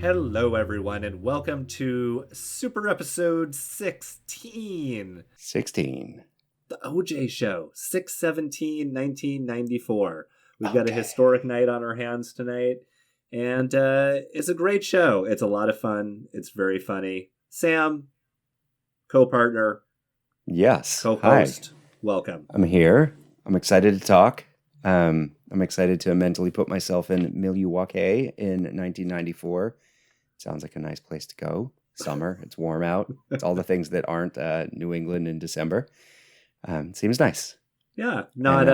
Hello, everyone, and welcome to Super Episode 16, 16. The OJ Show, 6/17/1994. We've got a Okay. historic night on our hands tonight, and it's a great show. It's a lot of fun. It's very funny. Sam, co-partner, Yes. co-host, Hi. welcome. I'm here. I'm excited to talk. I'm excited to mentally put myself in Milwaukee in 1994. Sounds like a nice place to go. Summer. It's warm out. It's all the things that aren't New England in December. Seems nice. Yeah, not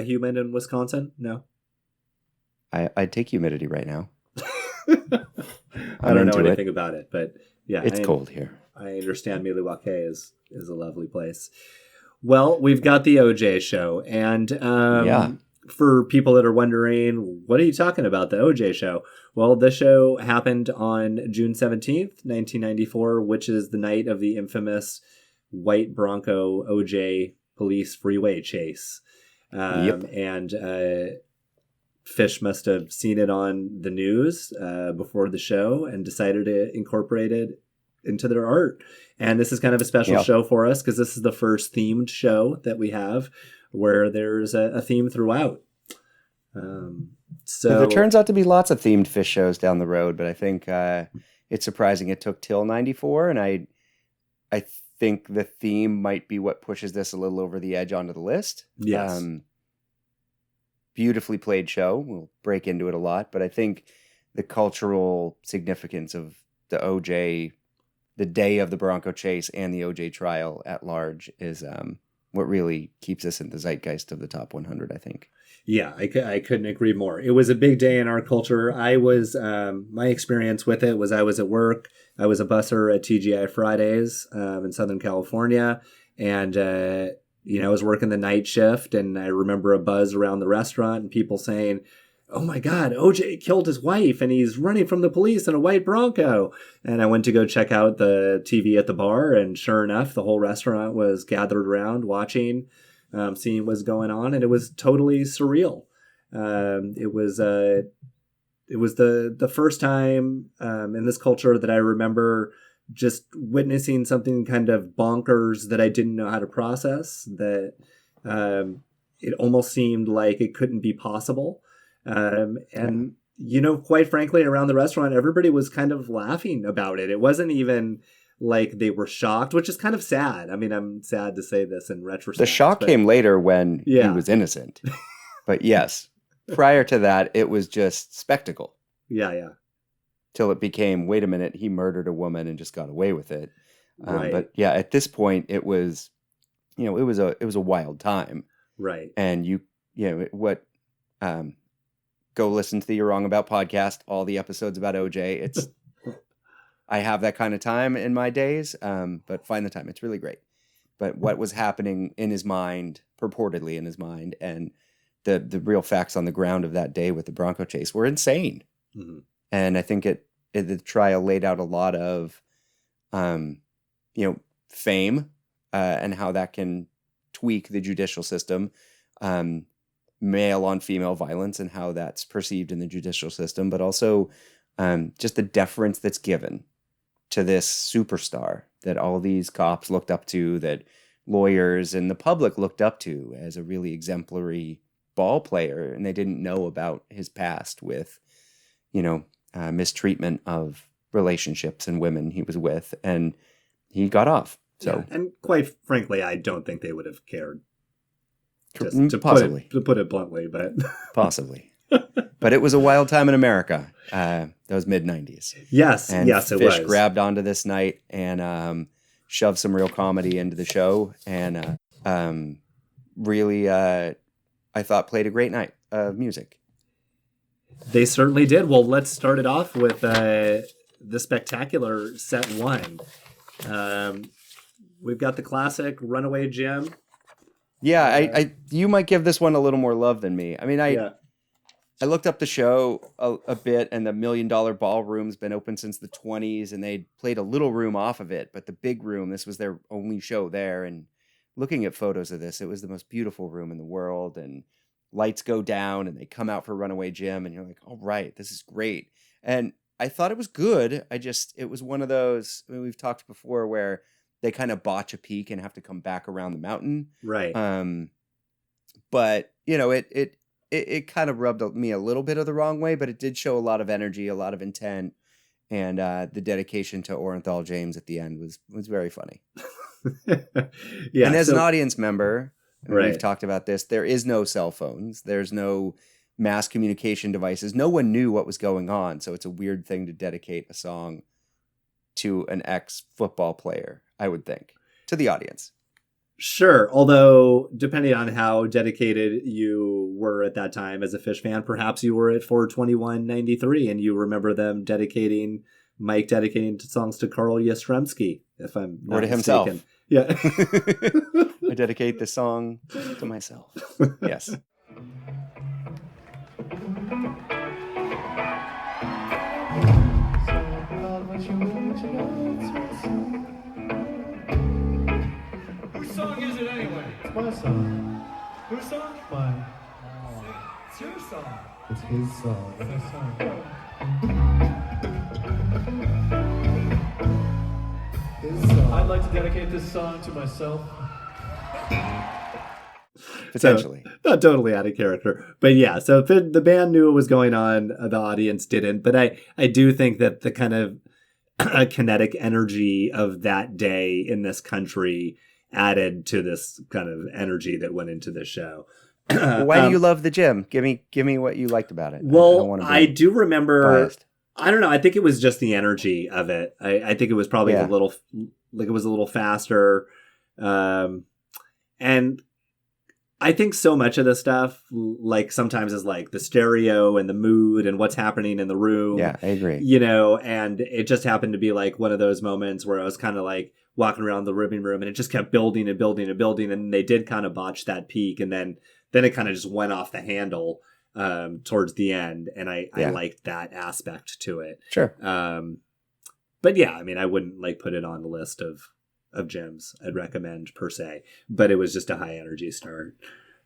humid in Wisconsin, no. I'd take humidity right now. I don't know anything about it, but yeah, It's cold here. I understand Milwaukee is a lovely place. Well, we've got the OJ show, and Yeah. for people that are wondering, what are you talking about, the OJ show? Well, the show happened on June 17th, 1994, which is the night of the infamous white Bronco OJ police freeway chase. Yep. And Phish must have seen it on the news before the show and decided to incorporate it into their art. And this is kind of a special show for us because this is the first themed show that we have where there's a theme throughout. So there turns out to be lots of themed Phish shows down the road, but I think it's surprising it took till 94, and I think the theme might be what pushes this a little over the edge onto the list. Yes. Beautifully played show. We'll break into it a lot, but I think the cultural significance of the OJ, the day of the Bronco chase and the OJ trial at large is what really keeps us in the zeitgeist of the top 100, I think. Yeah, I couldn't agree more. It was a big day in our culture. I was, my experience with it was I was at work. I was a busser at TGI Fridays in Southern California. And, I was working the night shift, and I remember a buzz around the restaurant and people saying, "Oh my God, OJ killed his wife and he's running from the police in a white Bronco." And I went to go check out the TV at the bar, and sure enough, the whole restaurant was gathered around watching, seeing what's going on, and it was totally surreal. It was the first time in this culture that I remember just witnessing something kind of bonkers that I didn't know how to process, that it almost seemed like it couldn't be possible. And quite frankly, around the restaurant, everybody was kind of laughing about it. It wasn't even like they were shocked, which is kind of sad. I mean, I'm sad to say this in retrospect. The shock came later when he was innocent. But yes, prior to that, it was just spectacle. Yeah. Till it became, wait a minute, he murdered a woman and just got away with it. Right. But yeah, at this point, it was, it was a wild time. Right. And go listen to the You're Wrong About podcast, all the episodes about OJ. It's, I have that kind of time in my days, but find the time. It's really great. But what was happening in his mind, purportedly in his mind, and the real facts on the ground of that day with the Bronco chase were insane. Mm-hmm. And I think the trial laid out a lot of, fame and how that can tweak the judicial system, male on female violence and how that's perceived in the judicial system, but also just the deference that's given to this superstar that all these cops looked up to, that lawyers and the public looked up to as a really exemplary ball player, and they didn't know about his past with, mistreatment of relationships and women he was with, and he got off. So, yeah, and quite frankly, I don't think they would have cared. Possibly. To put it bluntly, but possibly. But it was a wild time in America. Those mid-90s. Yes, and yes, it was. Phish grabbed onto this night and shoved some real comedy into the show, and really, I thought, played a great night of music. They certainly did. Well, let's start it off with the spectacular set one. We've got the classic Runaway Jim. Yeah, you might give this one a little more love than me. I mean, I looked up the show a bit, and the $1 Million Ballroom's been open since the 1920s, and they played a little room off of it, but the big room, this was their only show there, and looking at photos of this, it was the most beautiful room in the world, and lights go down, and they come out for Runaway Jim, and you're like, all right, this is great. And I thought it was good. It was one of those, I mean, we've talked before where they kind of botch a peak and have to come back around the mountain. Right. But it kind of rubbed me a little bit of the wrong way, but it did show a lot of energy, a lot of intent, and the dedication to Orenthal James at the end was very funny. Yeah. And as an audience member, and Right. we've talked about this, there is no cell phones, there's no mass communication devices. No one knew what was going on, so it's a weird thing to dedicate a song to an ex-football player, I would think, to the audience. Sure. Although, depending on how dedicated you were at that time as a Phish fan, perhaps you were at 4/21/93 and you remember them Mike dedicating songs to Carl Yastrzemski, if I'm not Or to mistaken. himself. Yeah. I dedicate this song to myself. Yes. Whose song is it anyway? It's my song. Whose song? Mine. It's your song. It's his song. It's his song. His song. I'd like to dedicate this song to myself. Potentially. So, not totally out of character. But yeah, so the band knew what was going on, the audience didn't. But I do think that the kind of kinetic energy of that day in this country added to this kind of energy that went into the show. Why do you love the gym? Give me what you liked about it. Well, I do remember. Biased. I don't know. I think it was just the energy of it. I think it was probably Yeah. a little faster, and I think so much of the stuff, like sometimes is like the stereo and the mood and what's happening in the room. Yeah, I agree. You know, and it just happened to be like one of those moments where I was kind of like walking around the living room and it just kept building and building and building. And they did kind of botch that peak. And then it kind of just went off the handle towards the end. And I liked that aspect to it. Sure. But yeah, I mean, I wouldn't like put it on the list of gyms I'd recommend per se, but it was just a high energy start.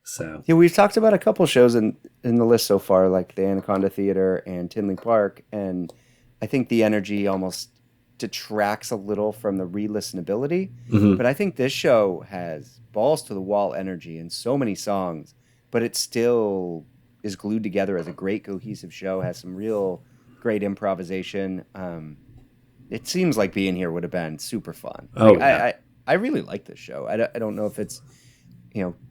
So Yeah, we've talked about a couple shows in the list so far, like the Anaconda Theater and Tinley Park, and I think the energy almost detracts a little from the re-listenability. Mhm. But I think this show has balls to the wall energy and so many songs, but it still is glued together as a great cohesive show, has some real great improvisation. It seems like being here would have been super fun. Oh, Like, yeah. I really like this show. I don't know if it's,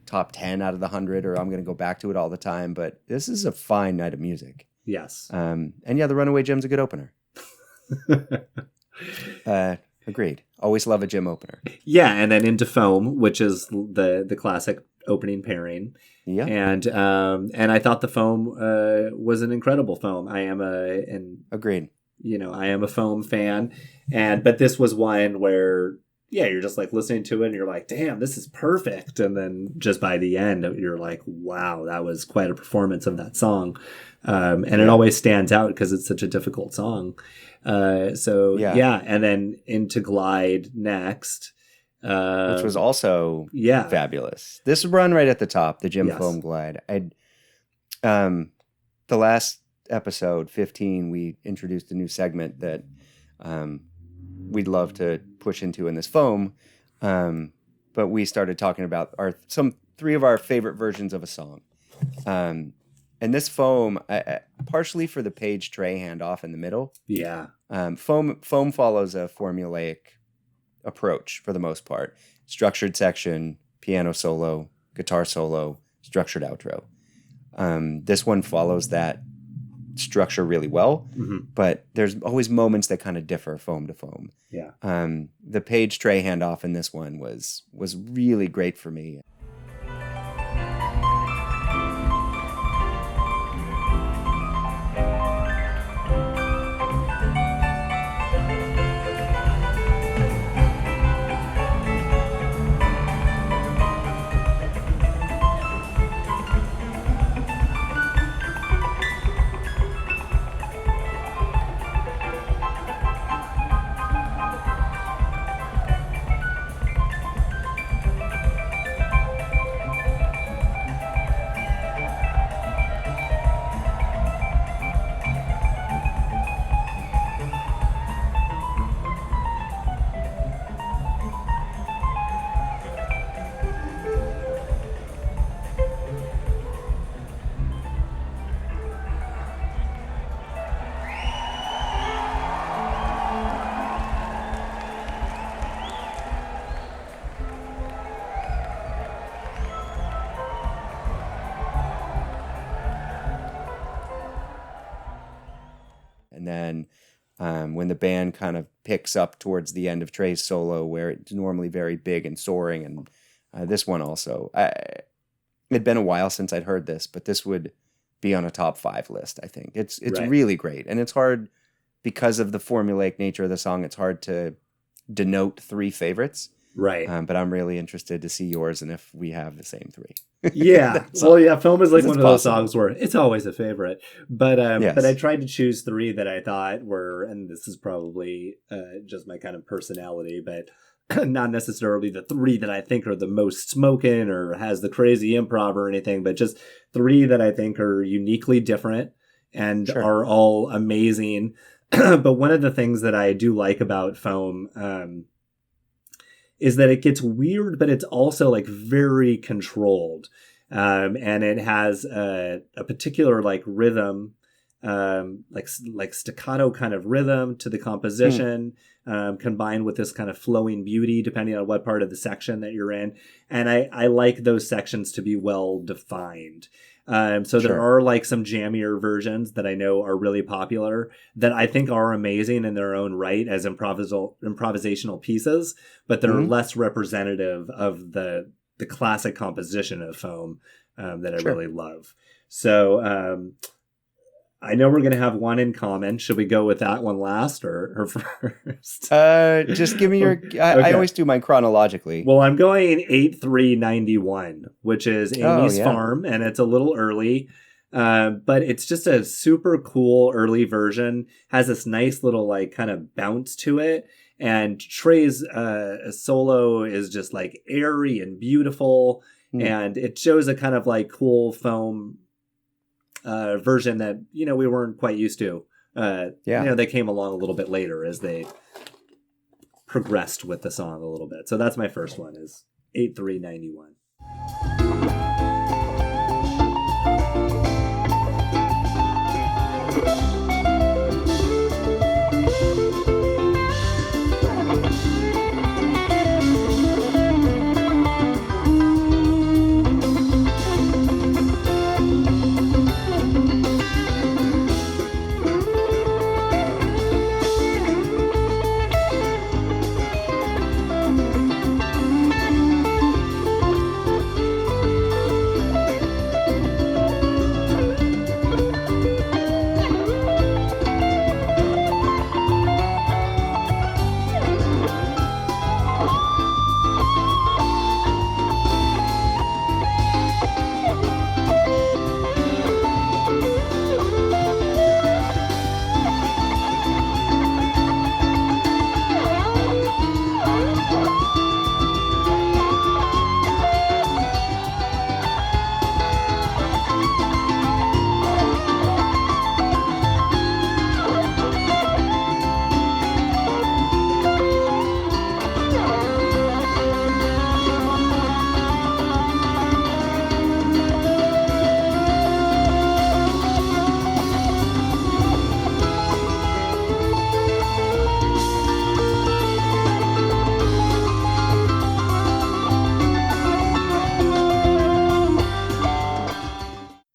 top 10 out of the 100 or I'm going to go back to it all the time, but this is a fine night of music. yes. And yeah, the Runaway Gym's a good opener. Agreed. Always love a gym opener. Yeah, and then into Foam, which is the classic opening pairing. Yeah. And I thought the Foam was an incredible Foam. I am Agreed. I am a Foam fan, but this was one where you're just like listening to it and you're like, damn, this is perfect. And then just by the end, you're like, wow, that was quite a performance of that song. It always stands out because it's such a difficult song. And then into Glide next. Which was also Yeah. fabulous. This run right at the top, the Gym Yes. Foam Glide. The last episode, 15, we introduced a new segment that we'd love to push into in this Foam. But we started talking about three of our favorite versions of a song. And this Foam, partially for the Page Trey handoff in the middle. Yeah. Foam follows a formulaic approach for the most part. Structured section, piano solo, guitar solo, structured outro. This one follows that structure really well, but there's always moments that kind of differ Foam to Foam. Yeah. The Page Trey handoff in this one was really great for me. when the band kind of picks up towards the end of Trey's solo, where it's normally very big and soaring, and this one also. It'd been a while since I'd heard this, but this would be on a top 5 list, I think. It's Right. really great, and it's hard because of the formulaic nature of the song. It's hard to denote 3 favorites. Right. But I'm really interested to see yours and if we have the same 3. Yeah. Well, yeah, Film is like It's one of those possible. songs where it's always a favorite. But Yes. but I tried to choose 3 that I thought were, and this is probably just my kind of personality, but not necessarily the 3 that I think are the most smoking or has the crazy improv or anything, but just 3 that I think are uniquely different and Sure. are all amazing. But one of the things that I do like about Foam is that it gets weird, but it's also like very controlled. And it has a particular like rhythm, like staccato kind of rhythm to the composition, combined with this kind of flowing beauty, depending on what part of the section that you're in. And I like those sections to be well defined. So there Sure. are like some jammier versions that I know are really popular that I think are amazing in their own right as improvisational pieces, but they're Mhm. less representative of the classic composition of Foam that I Sure. really love. So I know we're going to have one in common. Should we go with that one last or first? Just give me your. I Okay. always do mine chronologically. Well, I'm going 8/3/91, which is Amy's yeah. Farm, and it's a little early, but it's just a super cool early version. Has this nice little like kind of bounce to it, and Trey's solo is just like airy and beautiful, and it shows a kind of like cool Foam version that we weren't quite used to. They came along a little bit later as they progressed with the song a little bit. So that's my first one, is 8/3/91.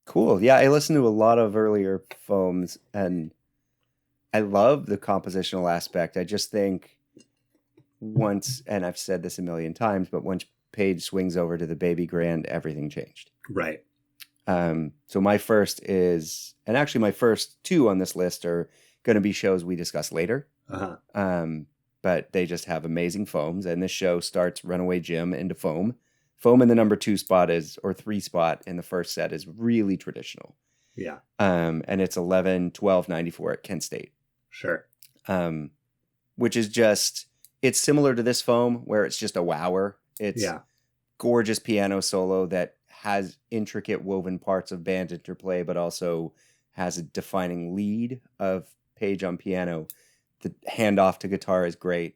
Cool. Yeah, I listened to a lot of earlier Foams, and I love the compositional aspect. I just think once, and I've said this a million times, but once Page swings over to the Baby Grand, everything changed. Right. So my first is, and actually my first 2 on this list are going to be shows we discuss later. Uh-huh. But they just have amazing foams, and this show starts Runaway Jim into Foam. Foam in the number 2 spot or 3 spot in the first set is really traditional. Yeah. And it's 11/12/94 at Kent State. Sure. Which is just, it's similar to this Foam where it's just a wower. It's gorgeous piano solo that has intricate woven parts of band interplay, but also has a defining lead of Page on piano. The handoff to guitar is great.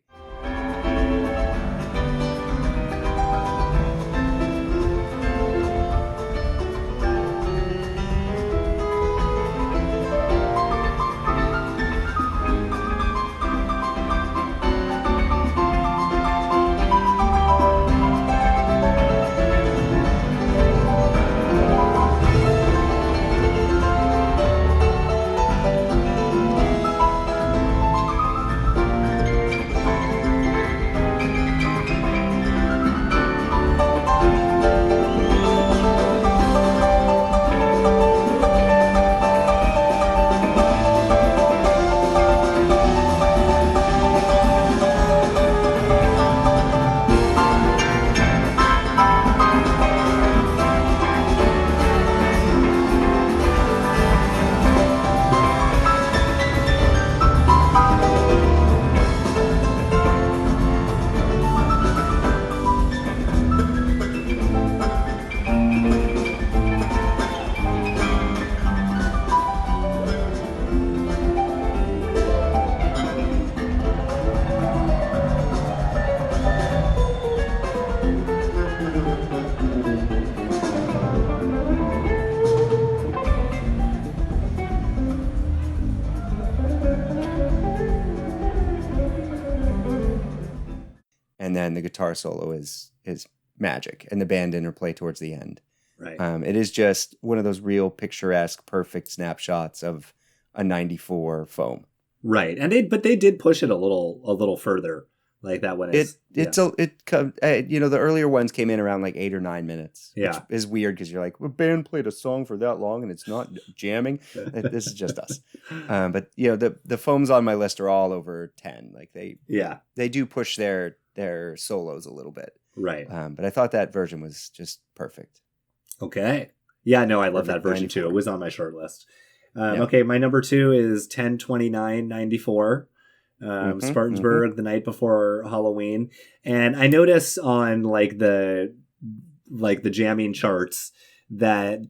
and then the guitar solo is magic, and the band interplay towards the end. Right. It is just one of those real picturesque, perfect snapshots of a '94 foam. Right. And they did push it a little further. Like that one is The earlier ones came in around like 8 or 9 minutes. Yeah. Which is weird because you're like, well, band played a song for that long and it's not jamming. This is just us. But the foams on my list are all over 10. Like they do push their solos a little bit. Right. But I thought that version was just perfect. Okay. Yeah, no, I love that version 94. too. It was on my short list. Yeah. Okay, my number 2 is 10/29/94. Spartansburg, the night before Halloween. And I notice on like the jamming charts that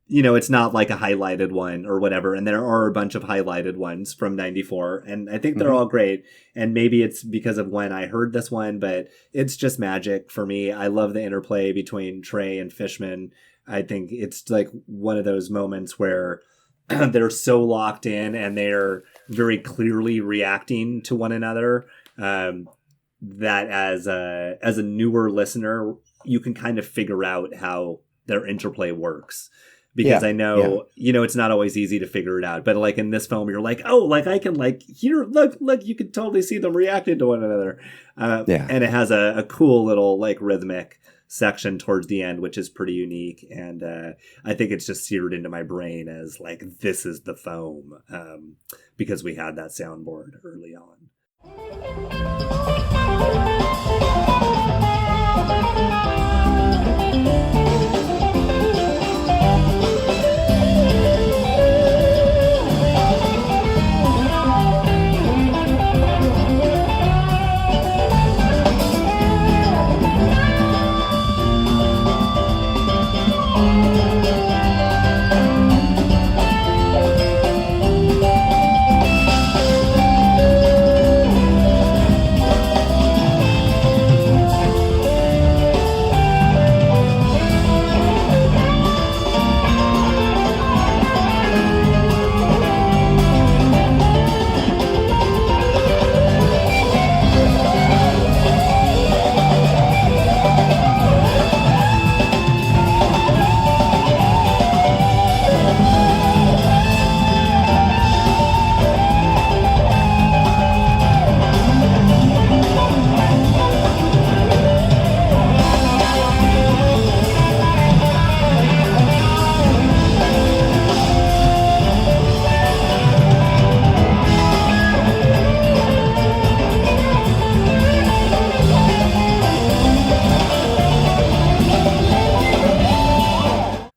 it's not like a highlighted one or whatever, and there are a bunch of highlighted ones from 94, and I think they're all great. And maybe it's because of when I heard this one, but it's just magic for me. I love the interplay between Trey and Fishman. I think it's like one of those moments where they're so locked in and they're very clearly reacting to one another, that as a newer listener, you can kind of figure out how their interplay works. Because I know, it's not always easy to figure it out. But like in this film, you're like, oh, like I can like hear, look, you can totally see them reacting to one another. And it has a cool little like rhythmic section towards the end, which is pretty unique. And I think it's just seared into my brain as like, this is the foam, because we had that soundboard early on.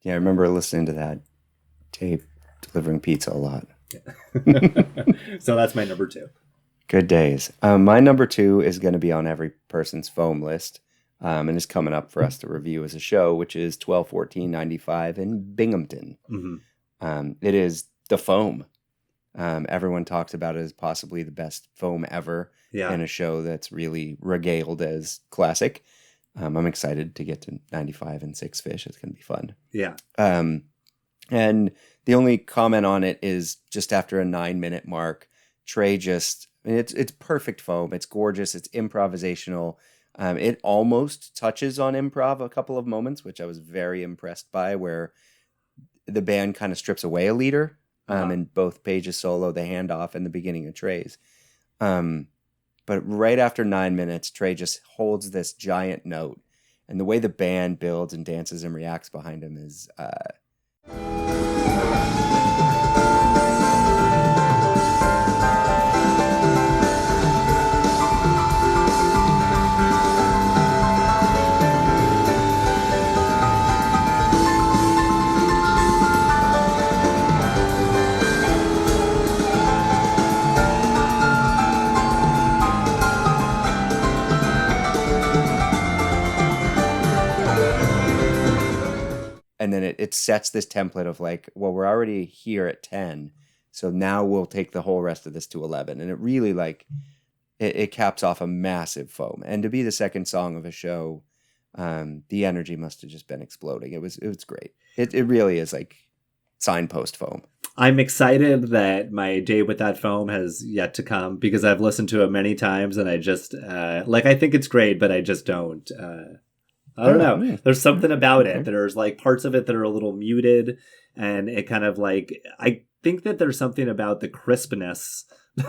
Yeah, I remember listening to that tape delivering pizza a lot. So that's my number 2. Good days. My number 2 is going to be on every person's foam list, and is coming up for us to review as a show, which is 12/14/95 in Binghamton. Mm-hmm. It is the foam. Everyone talks about it as possibly the best foam ever in a show that's really regaled as classic. I'm excited to get to 95 and 6 Phish. It's going to be fun. Yeah. And the only comment on it is just after a 9-minute mark, Trey it's perfect foam. It's gorgeous. It's improvisational. It almost touches on improv a couple of moments, which I was very impressed by, where the band kind of strips away a leader in both Page's solo, the handoff, and the beginning of Trey's. But right after 9 minutes, Trey just holds this giant note. And the way the band builds and dances and reacts behind him is... And then it sets this template of like, well, we're already here at 10, so now we'll take the whole rest of this to 11. And it really like, it caps off a massive foam. And to be the second song of a show, the energy must have just been exploding. It was great. It really is like signpost foam. I'm excited that my day with that foam has yet to come because I've listened to it many times and I just I think it's great, but I just don't. I don't know. There's something about it. There's like parts of it that are a little muted, and it kind of like I think that there's something about the crispness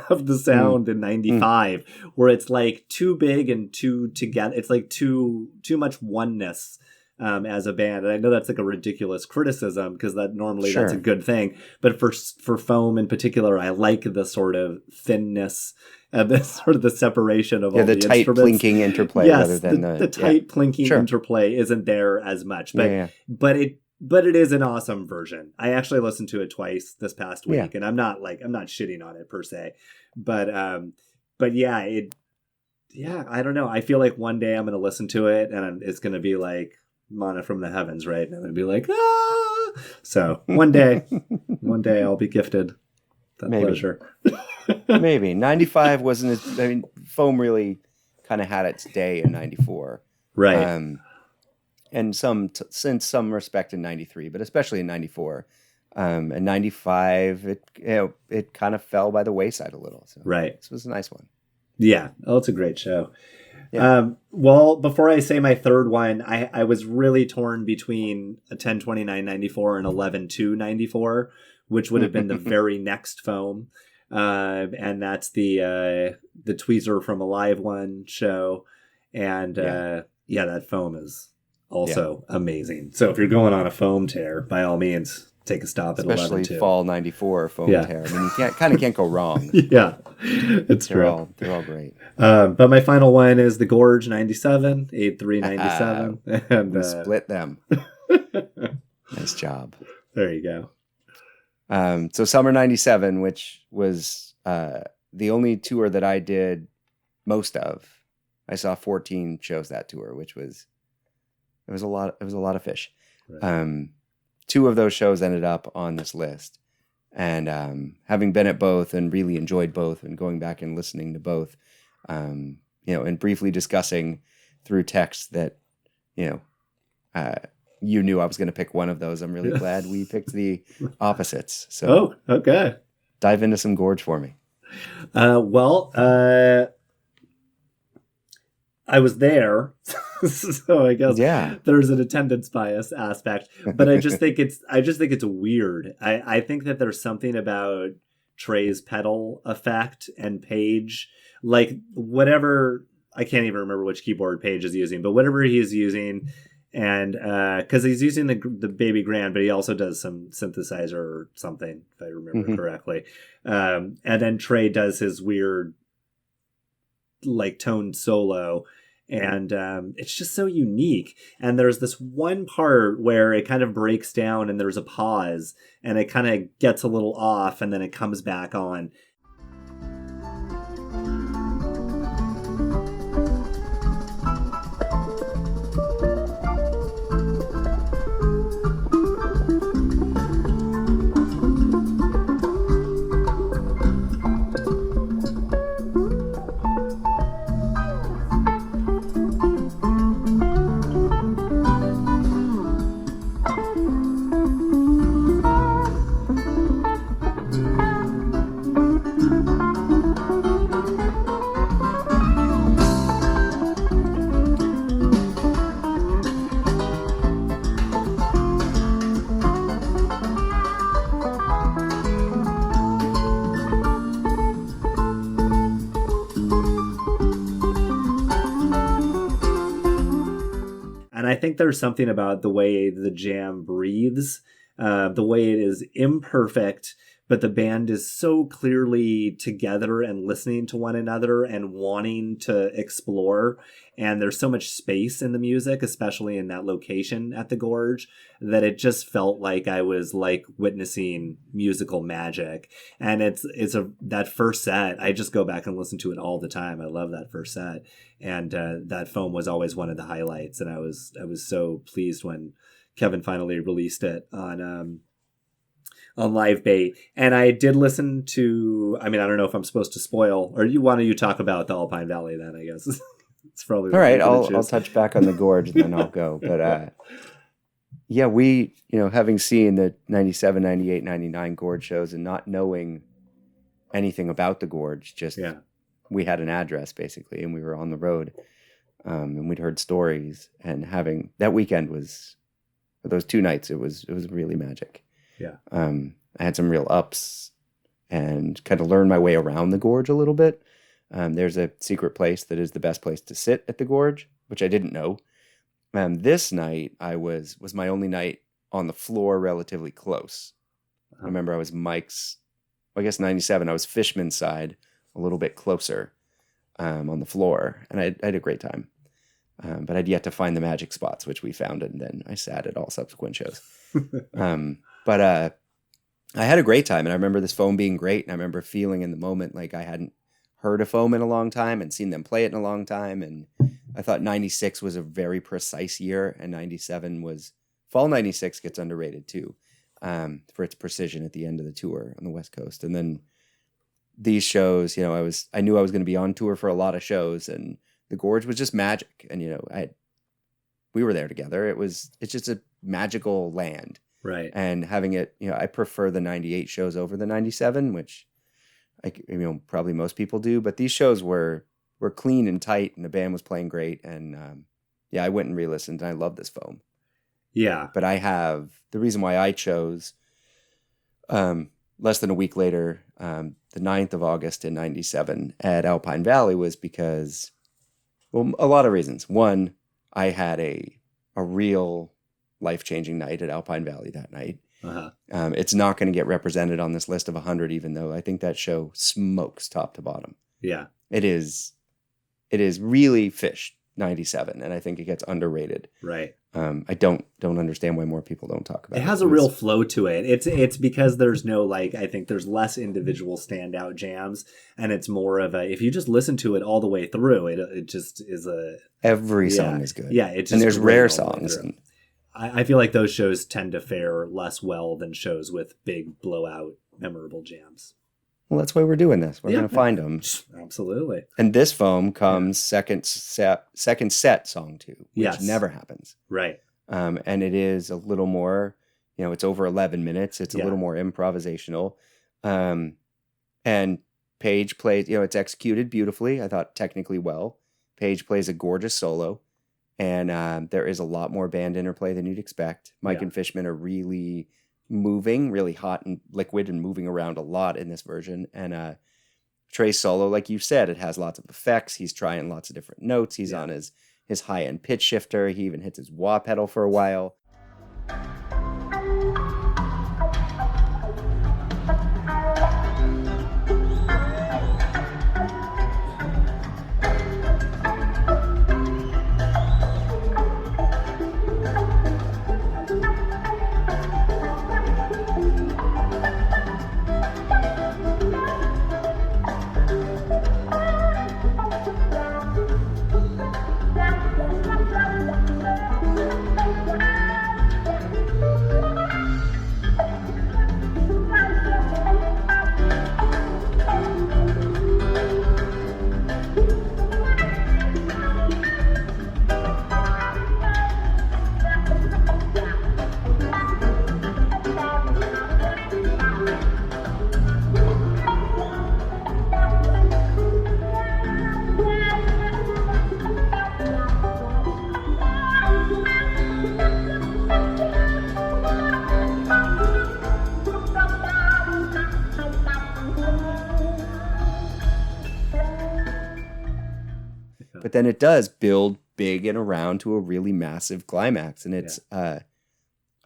of the sound in 95 where it's like too big and too together. It's like too much oneness. As a band, and I know that's like a ridiculous criticism because that normally that's a good thing, but for foam in particular, I like the sort of thinness and the sort of the separation of all the tight instruments. plinking interplay rather than the tight plinking interplay isn't there as much, but it is an awesome version. I actually listened to it twice this past week, and I'm not shitting on it per se, but yeah, I don't know. I feel like one day I'm going to listen to it and it's going to be like Mana from the Heavens, right? And I'm gonna be like, ah. So one day I'll be gifted that pleasure. Maybe 95 wasn't as. I mean, foam really kind of had its day in 94, right? And since some respect in 93, but especially in 94, and 95, it kind of fell by the wayside a little. So right, this was a nice one. Yeah, it's a great show. Yeah. Well, before I say my third one, I was really torn between a 10/29/94 and 11/2/94, which would have been the very next foam. And that's the tweezer from a Live One show. And that foam is also amazing. So if you're going on a foam tear, by all means, take a stop at 11/2. Especially fall 94 foam tear. I mean, you can't go wrong. Yeah, it's true. They're all great. But my final one is the Gorge 97, 8/3/97. And we split them. Nice job. There you go. So Summer 97, which was the only tour that I did most of. I saw 14 shows that tour, which was it was a lot of Phish. Right. 2 of those shows ended up on this list. And having been at both and really enjoyed both and going back and listening to both, and briefly discussing through text that, you knew I was going to pick one of those. I'm really glad we picked the opposites. So, okay. Dive into some Gorge for me. I was there, so I guess there's an attendance bias aspect. But I just think it's weird. I think that there's something about Trey's pedal effect and Page, like whatever. I can't even remember which keyboard Page is using, but whatever he is using, and because he's using the Baby Grand, but he also does some synthesizer or something, if I remember correctly. And then Trey does his weird, like, toned solo. And it's just so unique. And there's this one part where it kind of breaks down and there's a pause and it kind of gets a little off and then it comes back on. I think there's something about the way the jam breathes, the way it is imperfect, but the band is so clearly together and listening to one another and wanting to explore. And there's so much space in the music, especially in that location at the Gorge, that it just felt like I was like witnessing musical magic. And it's that first set, I just go back and listen to it all the time. I love that first set. And that foam was always one of the highlights. And I was so pleased when Kevin finally released it on Live Bait. And I did listen to, I don't know if I'm supposed to spoil, or you talk about the Alpine Valley then, I guess. It's probably all right. I'll touch back on the Gorge and then I'll go. But Yeah, we, having seen the 97, 98, 99 Gorge shows and not knowing anything about the Gorge, just we had an address basically, and we were on the road, and we'd heard stories, and having that weekend was, for those 2 nights, it was really magic. Yeah. I had some real ups and kind of learned my way around the Gorge a little bit. There's a secret place that is the best place to sit at the Gorge, which I didn't know. This night was my only night on the floor relatively close. I remember I was Mike's, I guess 97, I was Fishman's side, a little bit closer on the floor, and I had a great time. But I'd yet to find the magic spots, which we found, and then I sat at all subsequent shows. But I had a great time, and I remember this foam being great, and I remember feeling in the moment like I hadn't heard a foam in a long time and seen them play it in a long time, and I thought 96 was a very precise year, and 97 was... Fall 96 gets underrated too, for its precision at the end of the tour on the West Coast. And then these shows, I knew I was going to be on tour for a lot of shows, and the Gorge was just magic. And, we were there together. It's just a magical land. Right. And having it, I prefer the 98 shows over the 97, which probably most people do, but these shows were clean and tight, and the band was playing great. And I went and re-listened, and I love this foam. Yeah. But I have the reason why I chose less than a week later, the 9th of August in 97 at Alpine Valley was because, well, a lot of reasons. One, I had a real life-changing night at Alpine Valley that night. Uh-huh. It's not going to get represented on this list of 100, even though I think that show smokes top to bottom. Yeah. It is really Phish 97, and I think it gets underrated. Right. I don't understand why more people don't talk about it. It has a real flow to it. It's because there's no, I think there's less individual standout jams, and it's more of a, if you just listen to it all the way through, it just is a... Every song is good. Yeah. It's just and there's rare songs. I feel like those shows tend to fare less well than shows with big blowout memorable jams. Well, that's why we're doing this. We're going to find them. Absolutely. And this foam comes second set song 2, which never happens. Right. And it is a little more, it's over 11 minutes. It's a little more improvisational. And Paige plays, it's executed beautifully. I thought technically well. Paige plays a gorgeous solo. And there is a lot more band interplay than you'd expect. Mike and Fishman are really moving, really hot and liquid, and moving around a lot in this version. And Trey's solo, like you said, it has lots of effects. He's trying lots of different notes. He's on his high-end pitch shifter. He even hits his wah pedal for a while. But then it does build big and around to a really massive climax. And it's, I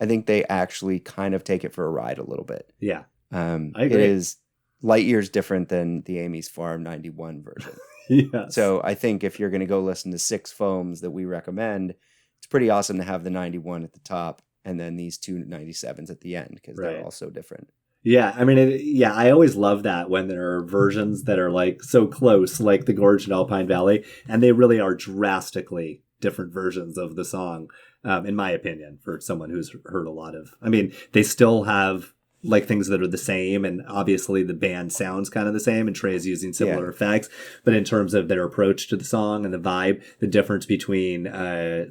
think they actually kind of take it for a ride a little bit. Yeah. I agree. It is light years different than the Amy's Farm 91 version. Yes. So I think if you're going to go listen to 6 foams that we recommend, it's pretty awesome to have the 91 at the top and then these 2 97s at the end, because they're all so different. Yeah, I mean, I always love that when there are versions that are so close, like the Gorge and Alpine Valley, and they really are drastically different versions of the song, in my opinion, for someone who's heard a lot of. I mean, they still have, like things that are the same, and obviously the band sounds kind of the same, and Trey's using similar effects. But in terms of their approach to the song and the vibe, the difference between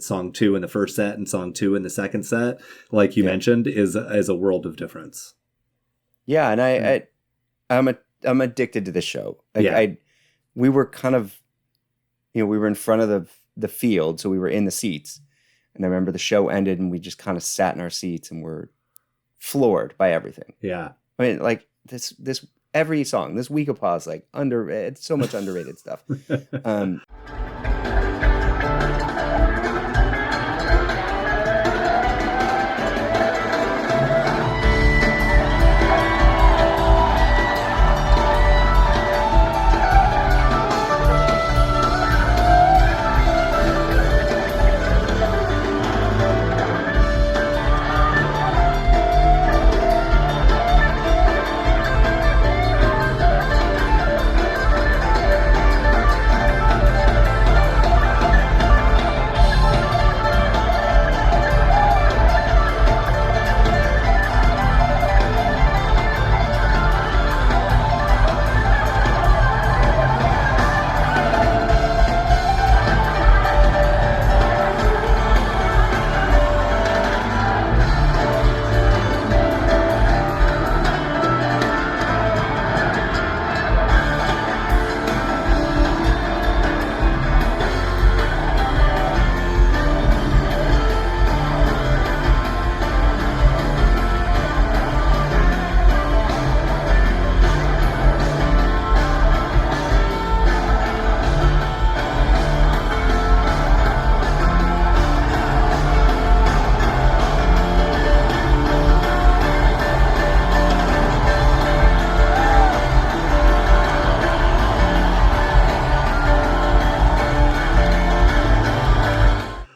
song 2 in the first set and song 2 in the second set, like you mentioned, is a world of difference. Yeah, and I'm addicted to this show. Like, we were kind of, we were in front of the field, so we were in the seats. And I remember the show ended and we just kind of sat in our seats and were floored by everything. Yeah. I mean, like this every song, this Week of Pause, like it's so much underrated stuff.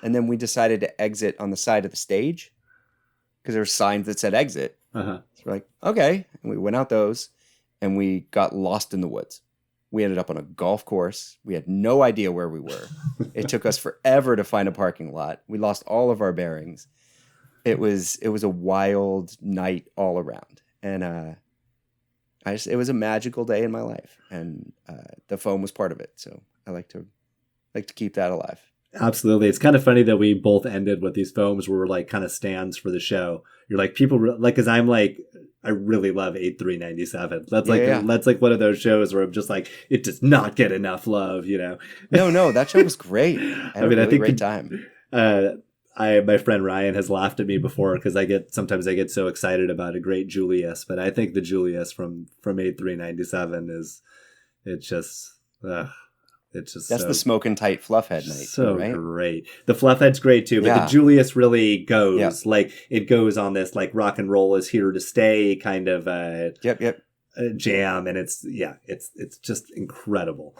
And then we decided to exit on the side of the stage because there were signs that said exit. So we're like, okay. And we went out those and we got lost in the woods. We ended up on a golf course. We had no idea where we were. It took us forever to find a parking lot. We lost all of our bearings. It was a wild night all around. And it was a magical day in my life. And the foam was part of it. So I like to keep that alive. Absolutely. It's kind of funny that we both ended with these foams were like kind of stands for the show. You're like, people like, cause I'm like, I really love 8397. That's like one of those shows where I'm just like, it does not get enough love, No, that show was great. I think a great time. My friend Ryan has laughed at me before because sometimes I get so excited about a great Julius, but I think the Julius from 8397 that's the smoking tight Fluffhead night. So right? Great. The Fluffhead's great too, but the Julius really goes like it goes on this like rock and roll is here to stay kind of jam, and it's just incredible.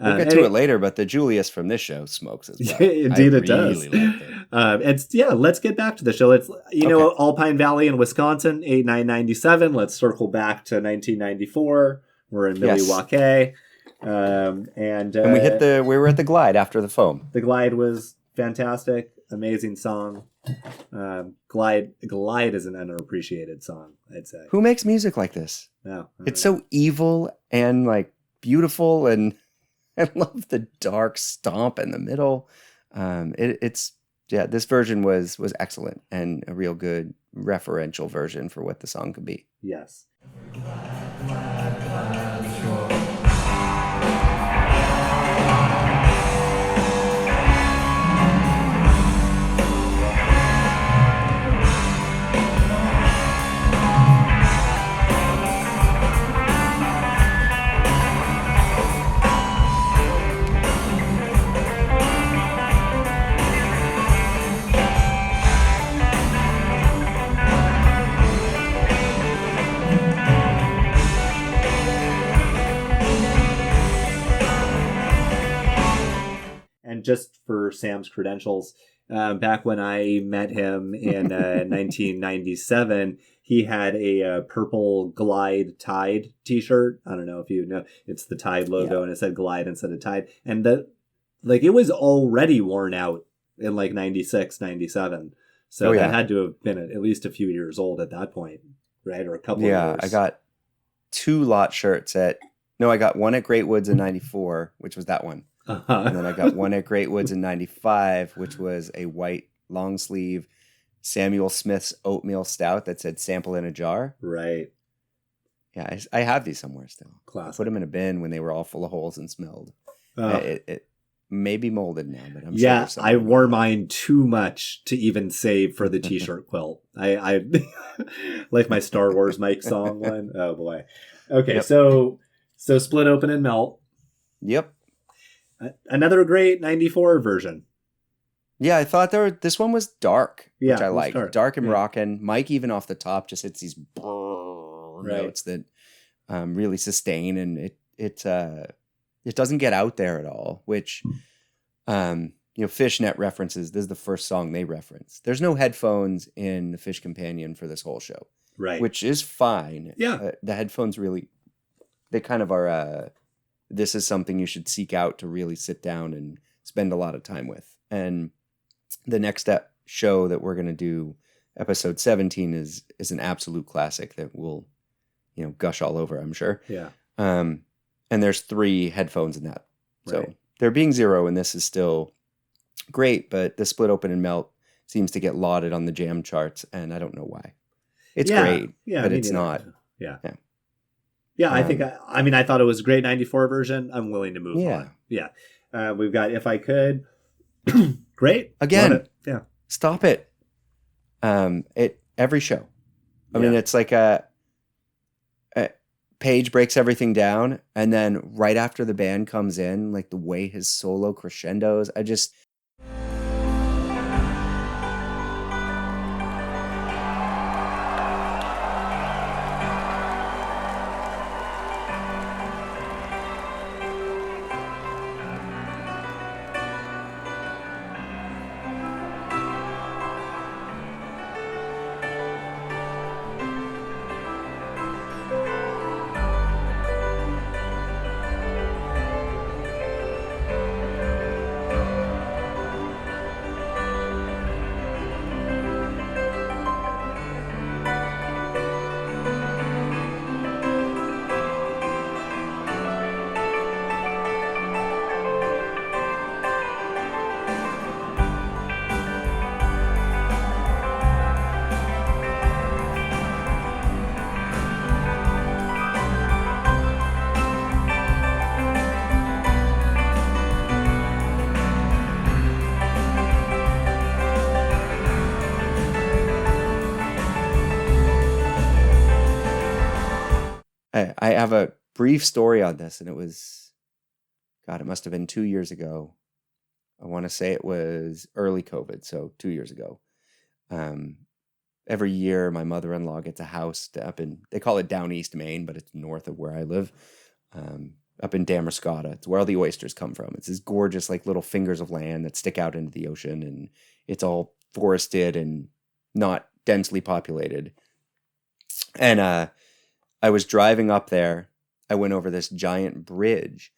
We'll get to it later, but the Julius from this show smokes as well. Indeed, it does. Really liked it. Let's get back to the show. It's Alpine Valley in Wisconsin, 8/9/97. Let's circle back to 1994. We're in Milwaukee, and we were at the Glide after the foam. The Glide was fantastic, amazing song. Glide is an underappreciated song, I'd say. Who makes music like this? No, it's so evil and like beautiful, and I love the dark stomp in the middle. This version was excellent and a real good referential version for what the song could be. Yes. And just for Sam's credentials, back when I met him in 1997, he had a purple Glide Tide t-shirt. I don't know if you know, it's the Tide logo and it said Glide instead of Tide. And it was already worn out in like 96, 97. So that had to have been at least a few years old at that point, right? Or a couple of years. Yeah, I got 2 lot shirts I got one at Great Woods in 94, which was that one. And then I got one at Great Woods in 95, which was a white long sleeve Samuel Smith's oatmeal stout that said sample in a jar. Right. Yeah, I have these somewhere still. Classic. I put them in a bin when they were all full of holes and smelled. It may be molded now, but I'm sure. Yeah, I wore mine too much to even save for the t-shirt quilt. I like my Star Wars Mike song one. Oh boy. Okay, so Split Open and Melt. Yep. Another great 94 version. Yeah, I thought this one was dark, which I like. Dark and rockin'. Mike, even off the top, just hits these notes that really sustain, and it doesn't get out there at all, which Fishnet references. This is the first song they reference. There's no headphones in the Phish Companion for this whole show, right? Which is fine. Yeah, the headphones really, they kind of are. This is something you should seek out to really sit down and spend a lot of time with. And the next show that we're going to do, episode 17, is an absolute classic that we'll, gush all over, I'm sure. Yeah. And there's 3 headphones in that. So there being 0, and this is still great, but the Split Open and Melt seems to get lauded on the jam charts, and I don't know why. It's great, but it's not. Yeah. Yeah, I think, I thought it was a great 94 version. I'm willing to move on. Yeah. We've got If I Could. Great. Again. Yeah. Stop it. Every show. I mean, it's like a Page breaks everything down, and then right after the band comes in, like the way his solo crescendos, I have a brief story on this, and it was, it must have been 2 years ago. I want to say it was early COVID, so 2 years ago. Every year, my mother-in-law gets a house up in, they call it down East Maine, but it's north of where I live. up in Damariscotta. It's where all the oysters come from. It's these gorgeous, like, little fingers of land that stick out into the ocean, and it's all forested and not densely populated. And I was driving up there. I went over this giant bridge.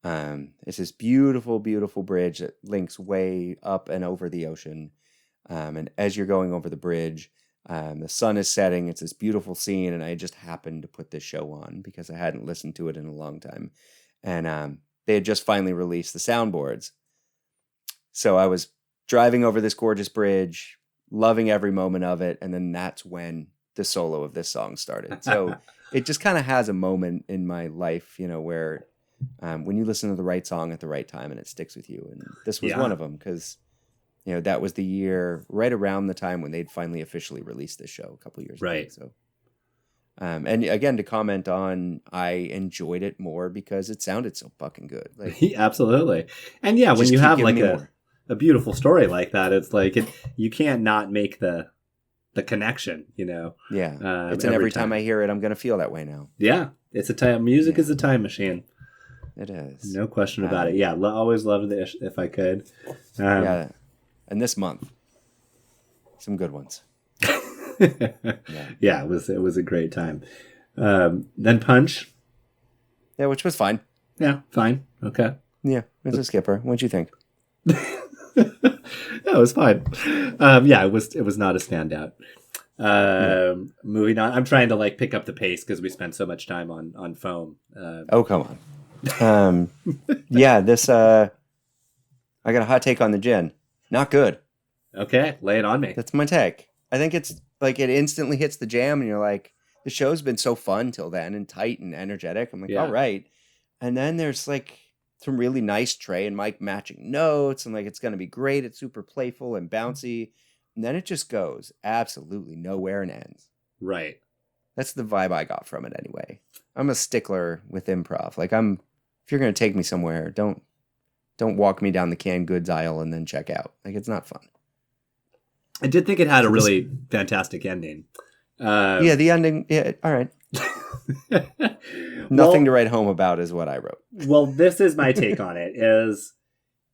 It's this beautiful, beautiful bridge that links way up and over the ocean. And as you're going over the bridge, the sun is setting. It's this beautiful scene, and I just happened to put this show on because I hadn't listened to it in a long time. And they had just finally released the soundboards. So I was driving over this gorgeous bridge, loving every moment of it, and then that's when the solo of this song started. So it just kind of has a moment in my life, where when you listen to the right song at the right time and it sticks with you. And this was one of them, because that was the year right around the time when they'd finally officially released this show a couple years ago. So, and again, to comment on, I enjoyed it more because it sounded so fucking good. Like, absolutely. And yeah, when you have like a beautiful story like that, it's like you can't not make the connection, Yeah. It's every time I hear it, I'm going to feel that way now. Yeah. It's a time. Music is a time machine. It is. No question about it. Yeah. Always loved it if I could. And this month, some good ones. Yeah, it was a great time. Then Punch. Yeah, which was fine. Yeah, fine. Okay. Yeah, it's a skipper. What'd you think? It was fine. It was not a standout. Moving on. I'm trying to like pick up the pace because we spent so much time on foam. Oh, come on. This I got a hot take on the gin. Not good. Okay, lay it on me. That's my take. I think it's like it instantly hits the jam and you're like, the show's been so fun till then and tight and energetic. I'm like, all right. And then there's like some really nice Trey and Mike matching notes, and like it's gonna be great. It's super playful and bouncy. And then it just goes absolutely nowhere and ends. Right. That's the vibe I got from it anyway. I'm a stickler with improv. Like if you're gonna take me somewhere, don't walk me down the canned goods aisle and then check out. Like, it's not fun. I did think it had a really fantastic ending. The ending. Yeah, all right. Nothing to write home about is what I wrote. Well, this is my take on it. Is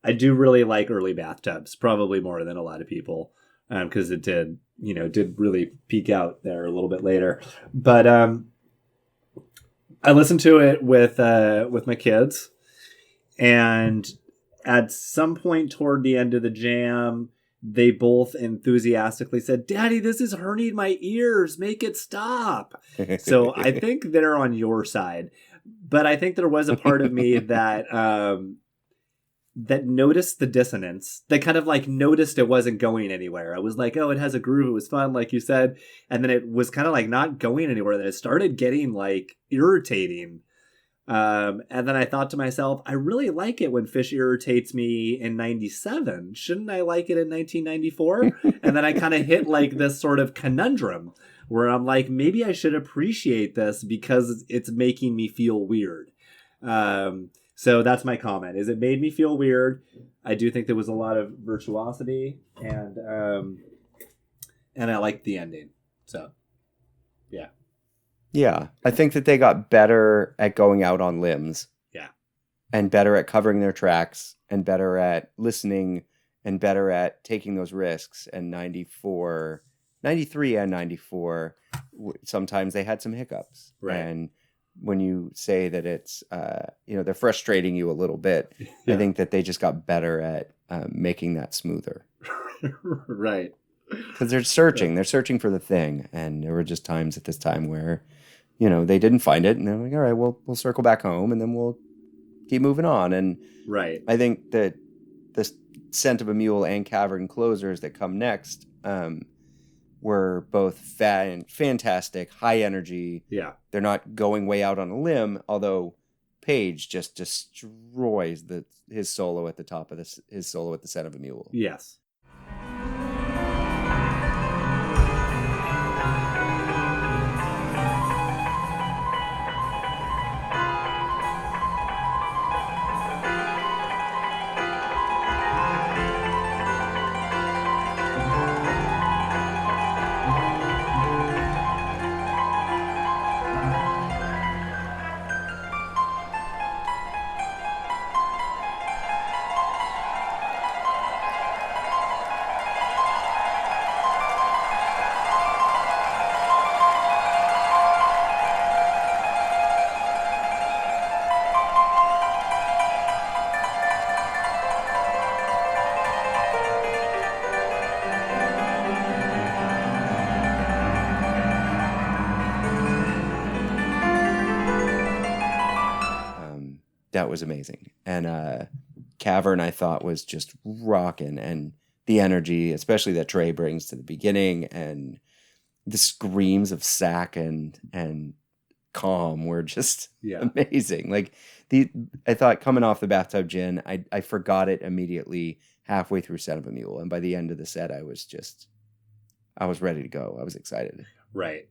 I do really like early bathtubs, probably more than a lot of people, because it did really peak out there a little bit later. But I listened to it with my kids, and at some point toward the end of the jam, they both enthusiastically said, "Daddy, this is hurting my ears. Make it stop." So I think they're on your side. But I think there was a part of me that that noticed the dissonance, that kind of like noticed it wasn't going anywhere. I was like, oh, it has a groove. It was fun, like you said. And then it was kind of like not going anywhere. Then it started getting like irritating. And then I thought to myself, I really like it when Phish irritates me in 97. Shouldn't I like it in 1994? And then I kind of hit like this sort of conundrum where I'm like, maybe I should appreciate this because it's making me feel weird. So that's my comment, is it made me feel weird. I do think there was a lot of virtuosity, and I liked the ending. So, yeah. Yeah, I think that they got better at going out on limbs. Yeah. And better at covering their tracks, and better at listening, and better at taking those risks. And 93 and 94, sometimes they had some hiccups. Right. And when you say that it's, they're frustrating you a little bit, yeah. I think that they just got better at making that smoother. Right. Because they're searching for the thing. And there were just times at this time where, they didn't find it, and they're like, all right, we'll circle back home, and then we'll keep moving on. And right. I think that the Scent of a Mule and Cavern Closers that come next were both fantastic, high energy. Yeah. They're not going way out on a limb, although Page just destroys his solo at the top of his solo at the Scent of a Mule. Yes. that was amazing. And Cavern, I thought, was just rocking, and the energy, especially that Trey brings to the beginning, and the screams of Sack and Calm were just amazing. Like I thought coming off the Bathtub Gin, I forgot it immediately halfway through Son of a Mule, and by the end of the set, I was ready to go. I was excited. Right.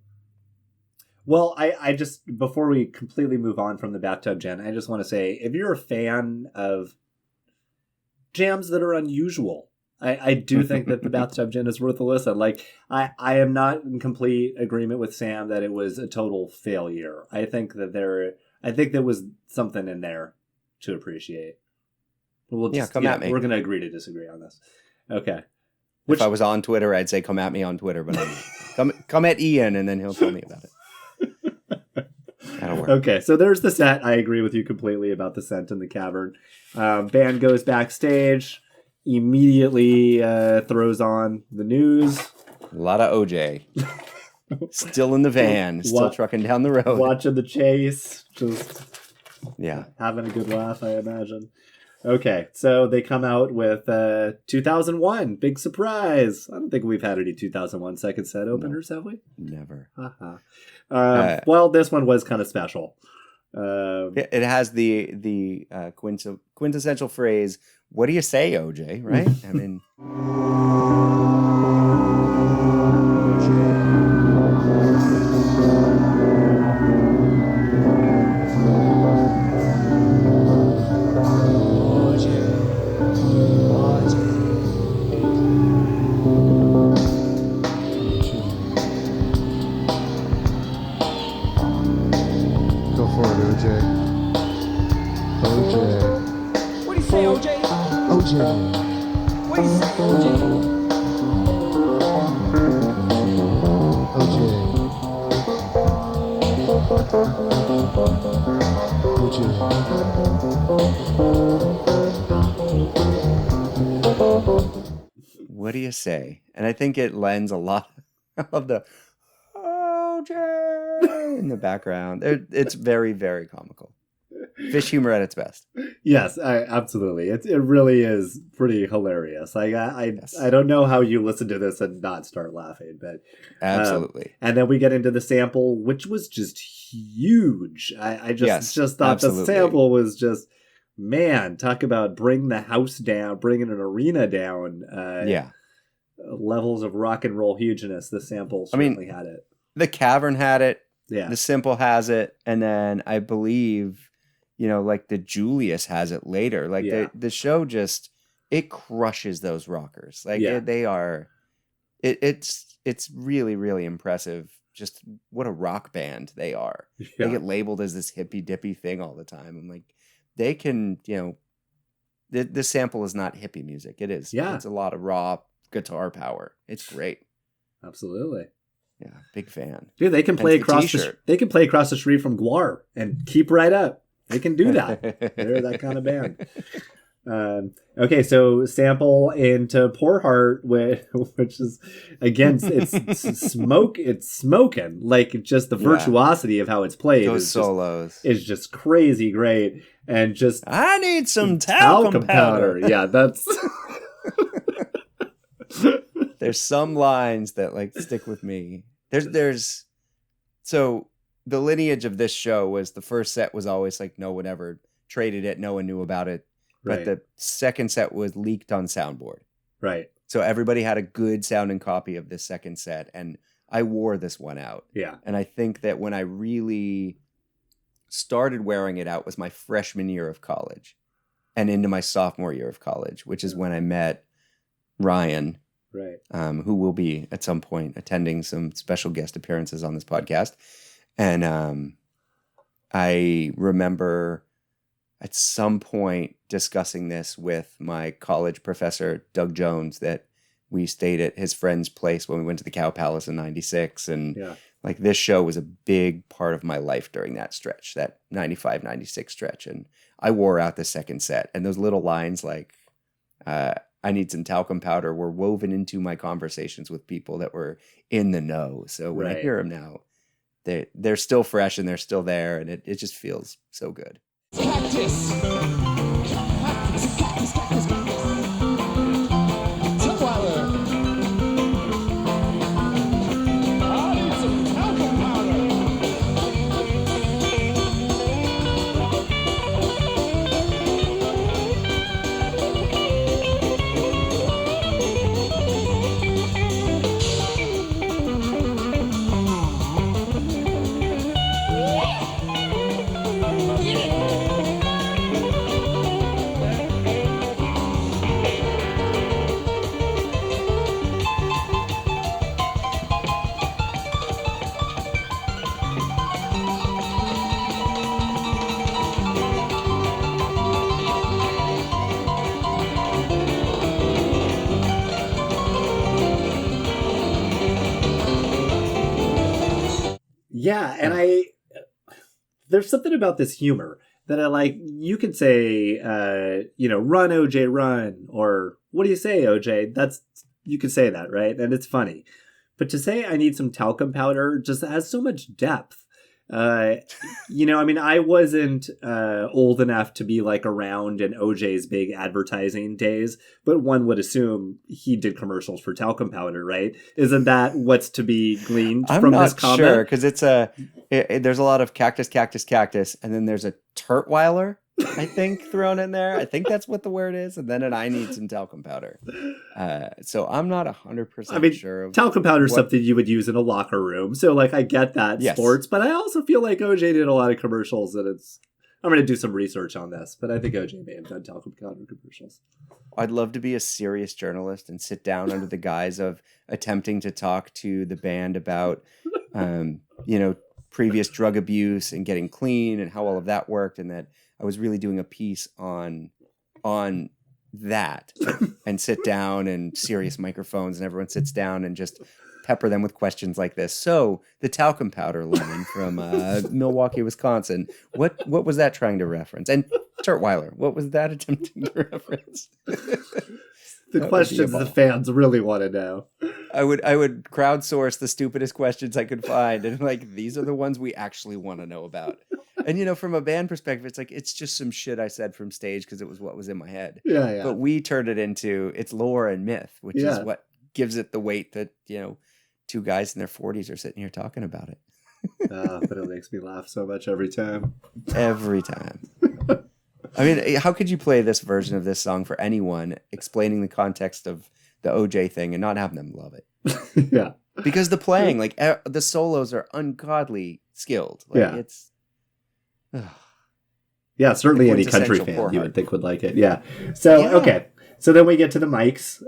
Well, I just, before we completely move on from the Bathtub Gin, I just want to say, if you're a fan of jams that are unusual, I do think that the Bathtub Gin is worth a listen. Like, I am not in complete agreement with Sam that it was a total failure. I think there was something in there to appreciate. We'll just, come at me. We're going to agree to disagree on this. Okay. If I was on Twitter, I'd say come at me on Twitter, but come at Ian, and then he'll tell me about it. That'll work. Okay, so there's the set. I agree with you completely about the scent in the cavern. Band goes backstage, immediately throws on the news. A lot of OJ. Still in the van, still trucking down the road. Watching the chase, just having a good laugh, I imagine. Okay, so they come out with 2001, big surprise. I don't think we've had any 2001 second set openers, have we? Never. Well, this one was kind of special. It has the quintessential phrase, "What do you say, OJ?" Right? I mean... What do you say? And I think it lends a lot of the OJ in the background. It's very, very comical. Phish humor at its best. Yes, absolutely. It really is pretty hilarious. Like I don't know how you listen to this and not start laughing, but absolutely. And then we get into the sample, which was just huge. I just thought absolutely. The sample was just, man, talk about bring the house down, bringing an arena down. Levels of rock and roll hugeness. The sample certainly had it. The Cavern had it. Yeah. The Simple has it, and then I believe, like the Julius has it later. Like the show just, it crushes those rockers. Like they are, it's really, really impressive. Just what a rock band they are. Yeah. They get labeled as this hippy dippy thing all the time. I'm like, they can, this sample is not hippie music. It is. Yeah. It's a lot of raw guitar power. It's great. Absolutely. Yeah, big fan. Dude, they can play across the street from Guar and keep right up. They can do that. They're that kind of band. Okay, so sample into Poor Heart, which is, again, it's smoke. It's smoking. Like, just the virtuosity of how it's played. Those solos is just crazy great. And just, I need some talcum powder. Yeah, that's... There's some lines that like stick with me. So the lineage of this show was the first set was always like no one ever traded it, no one knew about it. But the second set was leaked on soundboard. Right. So everybody had a good sounding copy of this second set, and I wore this one out. Yeah. And I think that when I really started wearing it out was my freshman year of college and into my sophomore year of college, which is when I met Ryan. Right. Who will be at some point attending some special guest appearances on this podcast. And I remember at some point discussing this with my college professor, Doug Jones, that we stayed at his friend's place when we went to the Cow Palace in 96. And like this show was a big part of my life during that stretch, that 95, 96 stretch. And I wore out the second set. And those little lines like, I need some talcum powder were woven into my conversations with people that were in the know. So when I hear them now, they're still fresh and they're still there, and it just feels so good. cactus. Cactus, cactus, cactus, cactus. Tutwiler. I need some talcum powder. Yeah, and there's something about this humor that I like. You could say, run OJ, run, or what do you say, OJ? You could say that, right? And it's funny. But to say I need some talcum powder just has so much depth. I wasn't old enough to be like around in OJ's big advertising days, but one would assume he did commercials for talcum powder, right? Isn't that what's to be gleaned from this comment? I'm not sure, because there's a lot of cactus, cactus, cactus, and then there's a Turtweiler, I think, thrown in there. I think that's what the word is, and then I need some talcum powder. So I'm not 100% sure. Talcum powder is something you would use in a locker room. So, I get that, yes. Sports, but I also feel like OJ did a lot of commercials, and I'm going to do some research on this, but I think OJ may have done talcum powder commercials. I'd love to be a serious journalist and sit down under the guise of attempting to talk to the band about, previous drug abuse and getting clean and how all of that worked, and that I was really doing a piece on that and sit down and serious microphones and everyone sits down and just pepper them with questions like this. So the talcum powder line from Milwaukee, Wisconsin, what was that trying to reference? And Turtweiler, what was that attempting to reference? The questions the fans really want to know. I would crowdsource the stupidest questions I could find, and these are the ones we actually want to know about. And from a band perspective, it's just some shit I said from stage because it was what was in my head. Yeah. But we turned it into it's lore and myth, which is what gives it the weight that two guys in their 40s are sitting here talking about it. But it makes me laugh so much every time. Every time. I mean, how could you play this version of this song for anyone, explaining the context of the OJ thing and not having them love it? Yeah. Because the playing, the solos are ungodly skilled. It's... Yeah, certainly any country fan you would think would like it. Yeah. So, okay. So then we get to the mics,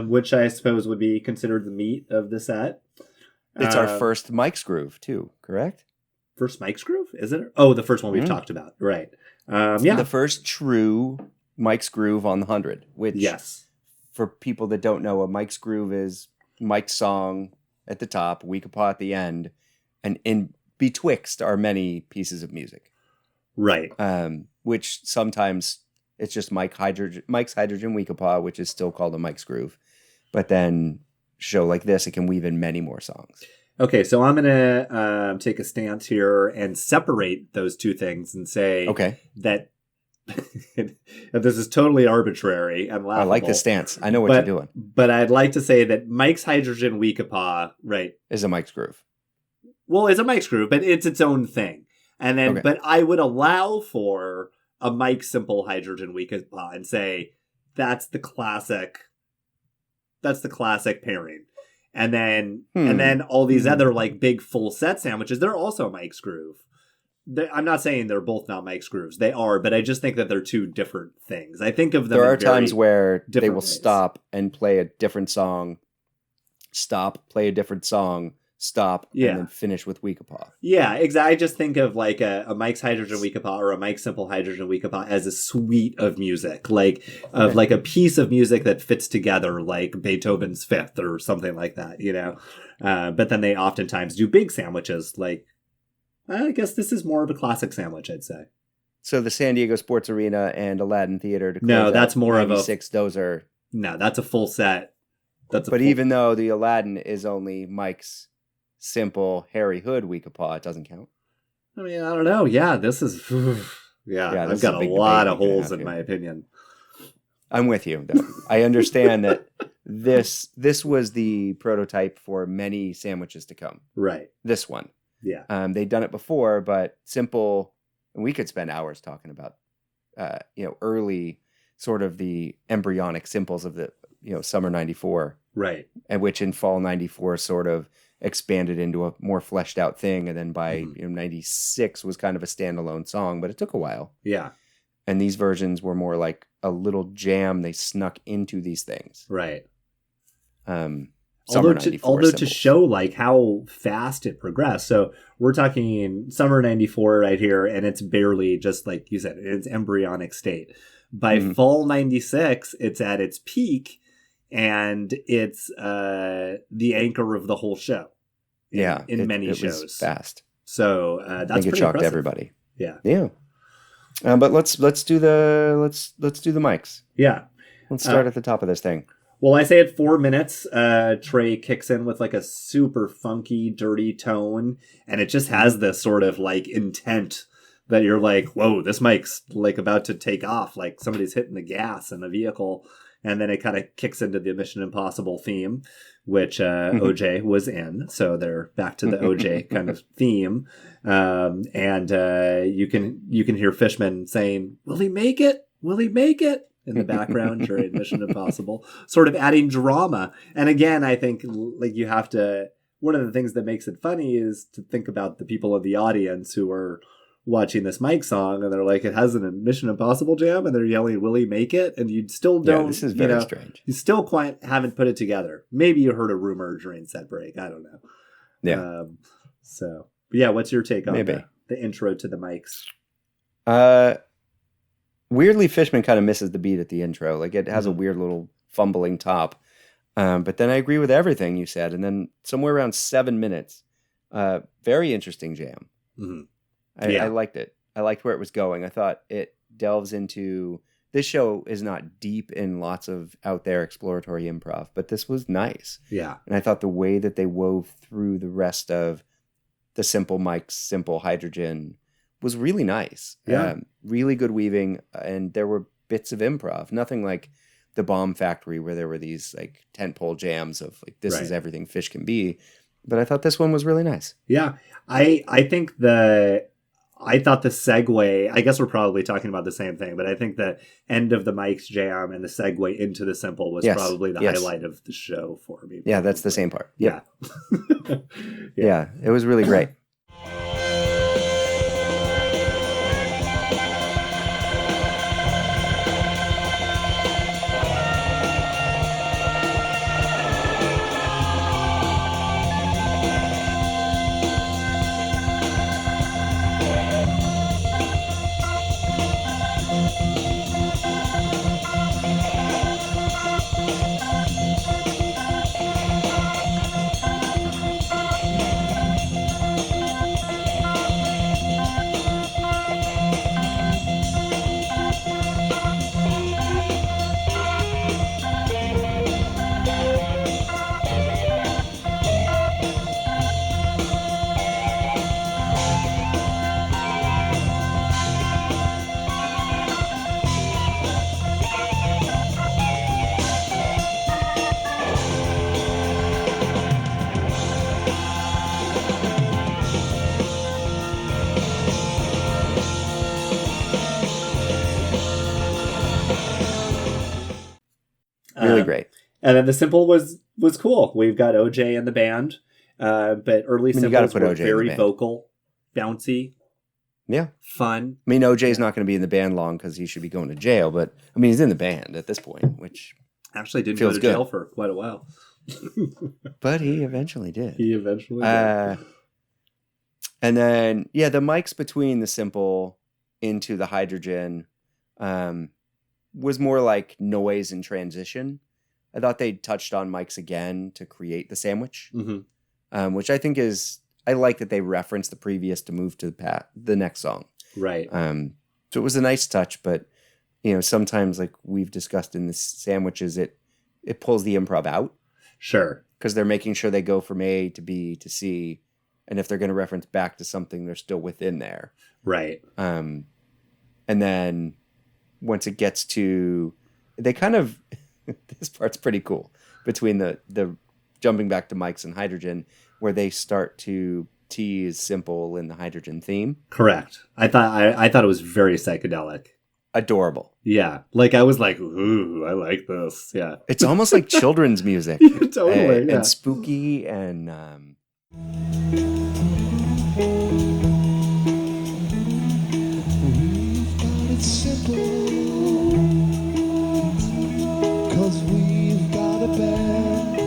which I suppose would be considered the meat of the set. It's our first Mike's Groove, too, correct? First Mike's Groove? Is it? Oh, the first one we've talked about. Right. The first true Mike's Groove on the 100, which, yes, for people that don't know, a Mike's Groove is Mike's song at the top, Weekapaw at the end, and in betwixt are many pieces of music. Right. Which sometimes it's just Mike's Hydrogen Weekapaw, which is still called a Mike's Groove. But then show like this, it can weave in many more songs. Okay, so I'm going to take a stance here and separate those two things and say that this is totally arbitrary and laughable. I like this stance. I know what you're doing. But I'd like to say that Mike's Hydrogen Weekapaw, right, is a Mike's Groove. Well, it's a Mike's Groove, but it's its own thing. And then, but I would allow for a Mike Simple Hydrogen Weekapaw and say that's the classic pairing. And then all these other big full set sandwiches, they're also Mike's Groove. I'm not saying they're both not Mike's Grooves. They are, but I just think that they're two different things. I think of them. There are times where they will ways. Stop and play a different song, stop, play a different song, stop, and then finish with Weekapaw. Yeah, exactly. I just think of a Mike's Hydrogen Weekapaw or a Mike Simple Hydrogen Weekapaw as a suite of music, like a piece of music that fits together, like Beethoven's Fifth or something like that, But then they oftentimes do big sandwiches, I guess this is more of a classic sandwich, I'd say. So the San Diego Sports Arena and Aladdin Theater. No, that's more of a 96. Those are that's a full set. Even though the Aladdin is only Mike's Simple Harry Hood Weekapaw, it doesn't count. I mean, I don't know. Yeah, this is Yeah, Yeah, this I've is got a a big lot debate of we could holes have in here. my opinion. I'm with you, though. I understand that this was the prototype for many sandwiches to come. Right. This one. Yeah. They'd done it before, but simple. And we could spend hours talking about, early sort of the embryonic simples of the, summer 94, Right. and which in fall 94 sort of expanded into a more fleshed out thing. And then by 96 was kind of a standalone song, but it took a while. Yeah. And these versions were more like a little jam they snuck into these things. Right. Summer Although 94 to symbols. show like how fast it progressed. So we're talking summer 94 right here, and it's barely, just like you said, it's embryonic state. By fall 96, it's at its peak, and it's the anchor of the whole show. In many shows. Was fast. So that's I think pretty it shocked impressive. everybody. Yeah. Yeah. But let's do the mics. Yeah. Let's start at the top of this thing. Well, I say at 4 minutes, Trey kicks in with like a super funky, dirty tone, and it just has this sort of like intent that you're like, whoa, this mic's like about to take off, like somebody's hitting the gas in a vehicle. And then it kind of kicks into the Mission Impossible theme, which OJ was in. So they're back to the OJ kind of theme. And you can hear Fishman saying, will he make it? Will he make it? In the background during Mission Impossible, sort of adding drama. And again, I think like you have to, one of the things that makes it funny is to think about the people in the audience who are watching this Mike song and they're like, it has a Mission Impossible jam, and they're yelling, will he make it? And you still don't, this is very strange. You still quite haven't put it together. Maybe you heard a rumor during set break. I don't know. Yeah. But yeah, what's your take on Maybe. the intro to the mics? Weirdly, Fishman kind of misses the beat at the intro. Like it has a weird little fumbling top. But then I agree with everything you said. And then somewhere around 7 minutes, very interesting jam. Mm-hmm. I liked it. I liked where it was going. I thought it delves into, this show is not deep in lots of out there exploratory improv, but this was nice. Yeah. And I thought the way that they wove through the rest of the simple mics, simple hydrogen was really nice. Yeah. Really good weaving. And there were bits of improv, nothing like the Bomb Factory where there were these like tentpole jams of like, this is everything Phish can be. But I thought this one was really nice. Yeah. I thought the segue, I guess we're probably talking about the same thing, but I think the end of the Mike's jam and the segue into the simple was probably the highlight of the show for me. Yeah, that's the same part. Yeah. Yeah, it was really great. Really great. And then the simple was cool. We've got OJ in the band, but early you gotta simples put were OJ in the very band. vocal, bouncy, Yeah. fun. I mean, OJ's not going to be in the band long because he should be going to jail, but I mean, he's in the band at this point, which Actually didn't Feels go to good. jail for quite a while. but he eventually did. He eventually did. And then, yeah, the mics between the simple into the hydrogen was more like noise and transition. I thought they touched on mics again to create the sandwich, which I think is, I like that they referenced the previous to move to the next song. Right. So it was a nice touch, but you know, sometimes like we've discussed in the sandwiches, it pulls the improv out. Sure. Because they're making sure they go from A to B to C. And if they're going to reference back to something, they're still within there. Right. And then once it gets to, they kind of, this part's pretty cool between the jumping back to mics and hydrogen, where they start to tease Simple in the hydrogen theme. Correct. I thought it was very psychedelic. Adorable. Yeah. Like I was like, ooh, I like this. Yeah. It's almost like children's music. Totally. And Yeah. spooky and It's simple, 'cause we've got a band,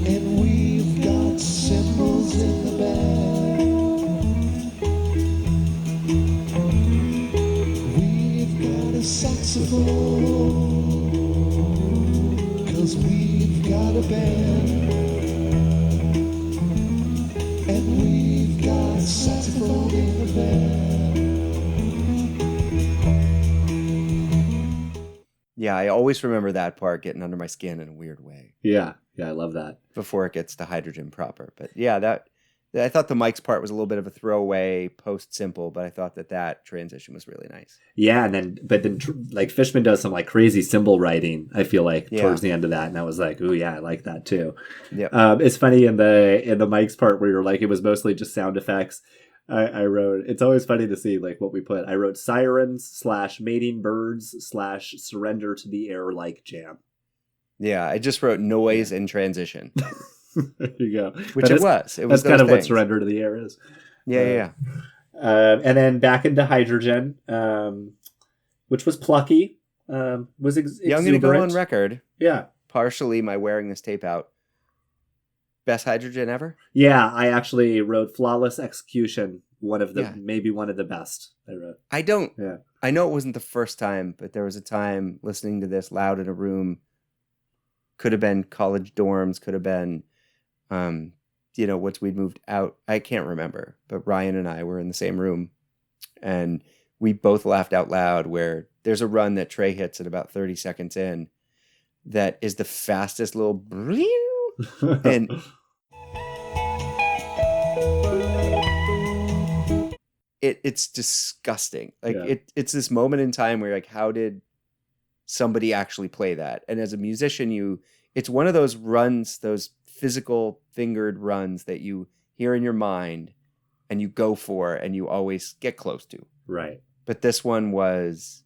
and we've got cymbals in the band. We've got a saxophone, 'cause we've got a band, and we've got a saxophone in the band. yeah, I always remember that part getting under my skin in a weird way Yeah. Yeah. I love that. before it gets to hydrogen proper. But yeah, that I thought the Mike's part was a little bit of a throwaway post Simple, but I thought that transition was really nice. Yeah. And then like Fishman does some like crazy cymbal writing, I feel like, Yeah. towards the end of that. And I was like, ooh, yeah, I like that too. Yep. It's funny in the Mike's part where you're like, it was mostly just sound effects. I wrote, it's always funny to see like what we put. I wrote sirens / mating birds / surrender to the air like jam. Yeah, I just wrote noise and transition, There you go. which That it is- was. It That's was kind those of what things. surrender to the air is. Yeah. And then back into hydrogen, which was plucky. Was Yeah, I'm going to go on exuberant. record, Yeah. partially my wearing this tape out. Best hydrogen ever? Yeah, I actually wrote flawless execution. Yeah. Maybe one of the best I wrote. Yeah. I know it wasn't the first time, but there was a time listening to this loud in a room. Could have been college dorms, could have been, once we'd moved out. I can't remember, but Ryan and I were in the same room and we both laughed out loud where there's a run that Trey hits at about 30 seconds in that is the fastest little and it's disgusting. Like Yeah. it's this moment in time where you're like, how did somebody actually play that? And as a musician, it's one of those runs, those physical fingered runs that you hear in your mind and you go for and you always get close to. Right. But this one was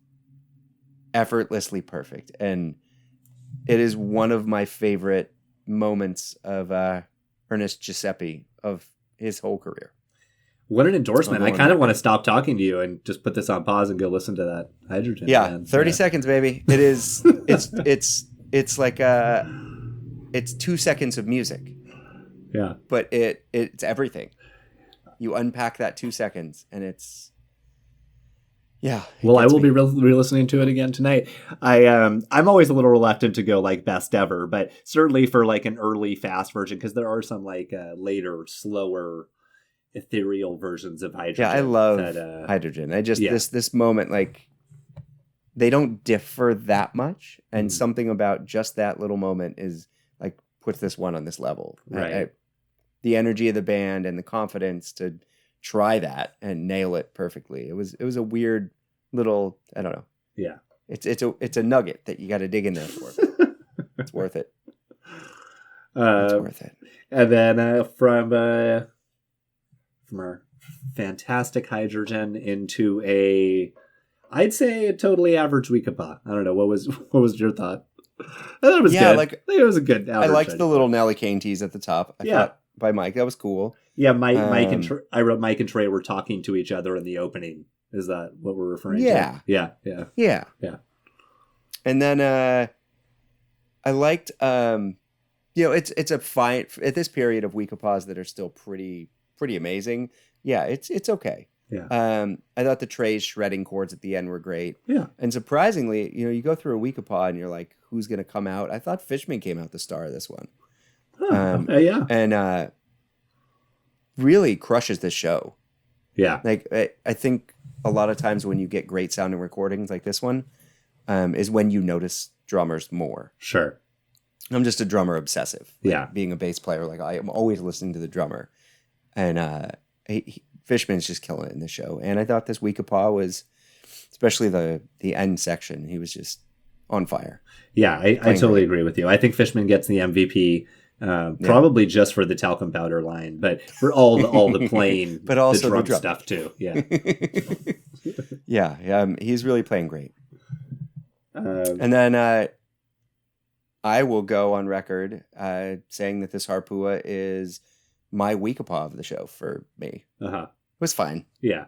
effortlessly perfect. And it is one of my favorite moments of Ernest Giuseppe of his whole career. What an endorsement. I'm I going kind of back. want to stop talking to you and just put this on pause and go listen to that hydrogen. Yeah, band. 30 Yeah. seconds, baby. It is. It's like it's 2 seconds of music, Yeah. but it's everything. You unpack that 2 seconds, and it's yeah. it Well, I gets will me. be re-listening to it again tonight. I'm always a little reluctant to go like best ever, but certainly for like an early fast version, because there are some like later slower ethereal versions of hydrogen. Yeah, I love that, hydrogen. I just yeah. this moment, like they don't differ that much, and Mhm. something about just that little moment is like puts this one on this level. Right. The energy of the band and the confidence to try that and nail it perfectly. It was a weird little, I don't know. Yeah. It's a nugget that you got to dig in there for. It's worth it. It's worth it. And then from our fantastic hydrogen into I'd say a totally average Weekapa. I don't know. What was your thought? I thought it was Yeah, good. like, I think it was a good I average liked the hydrogen. little Nelly Kane tease at the top. I Yeah. thought by Mike. That was cool. Yeah, Mike and Um, I wrote Mike and Trey were talking to each other in the opening. Is that what we're referring Yeah. to? Yeah. Yeah. Yeah. Yeah. And then I liked it's a fine at this period of Weekapaws that are still pretty amazing. Yeah, it's okay. Yeah. I thought the Trey's shredding chords at the end were great. Yeah. And surprisingly, you go through a Weekapaw and you're like, who's gonna come out? I thought Fishman came out the star of this one. Huh, yeah. And really crushes the show. Yeah. Like I think a lot of times when you get great sounding recordings like this one, is when you notice drummers more. Sure. I'm just a drummer obsessive. Like, Yeah. being a bass player, like I am always listening to the drummer, and Fishman's just killing it in the show. And I thought this Weekapaw was, especially the end section, he was just on fire. Yeah, I totally agree with you. I think Fishman gets the MVP. Probably just for the talcum powder line, but for all the playing, but also the the drum stuff too. Yeah, he's really playing great. And then I will go on record saying that this Harpua is my Weekapaw of the show for me. It was fine. Yeah.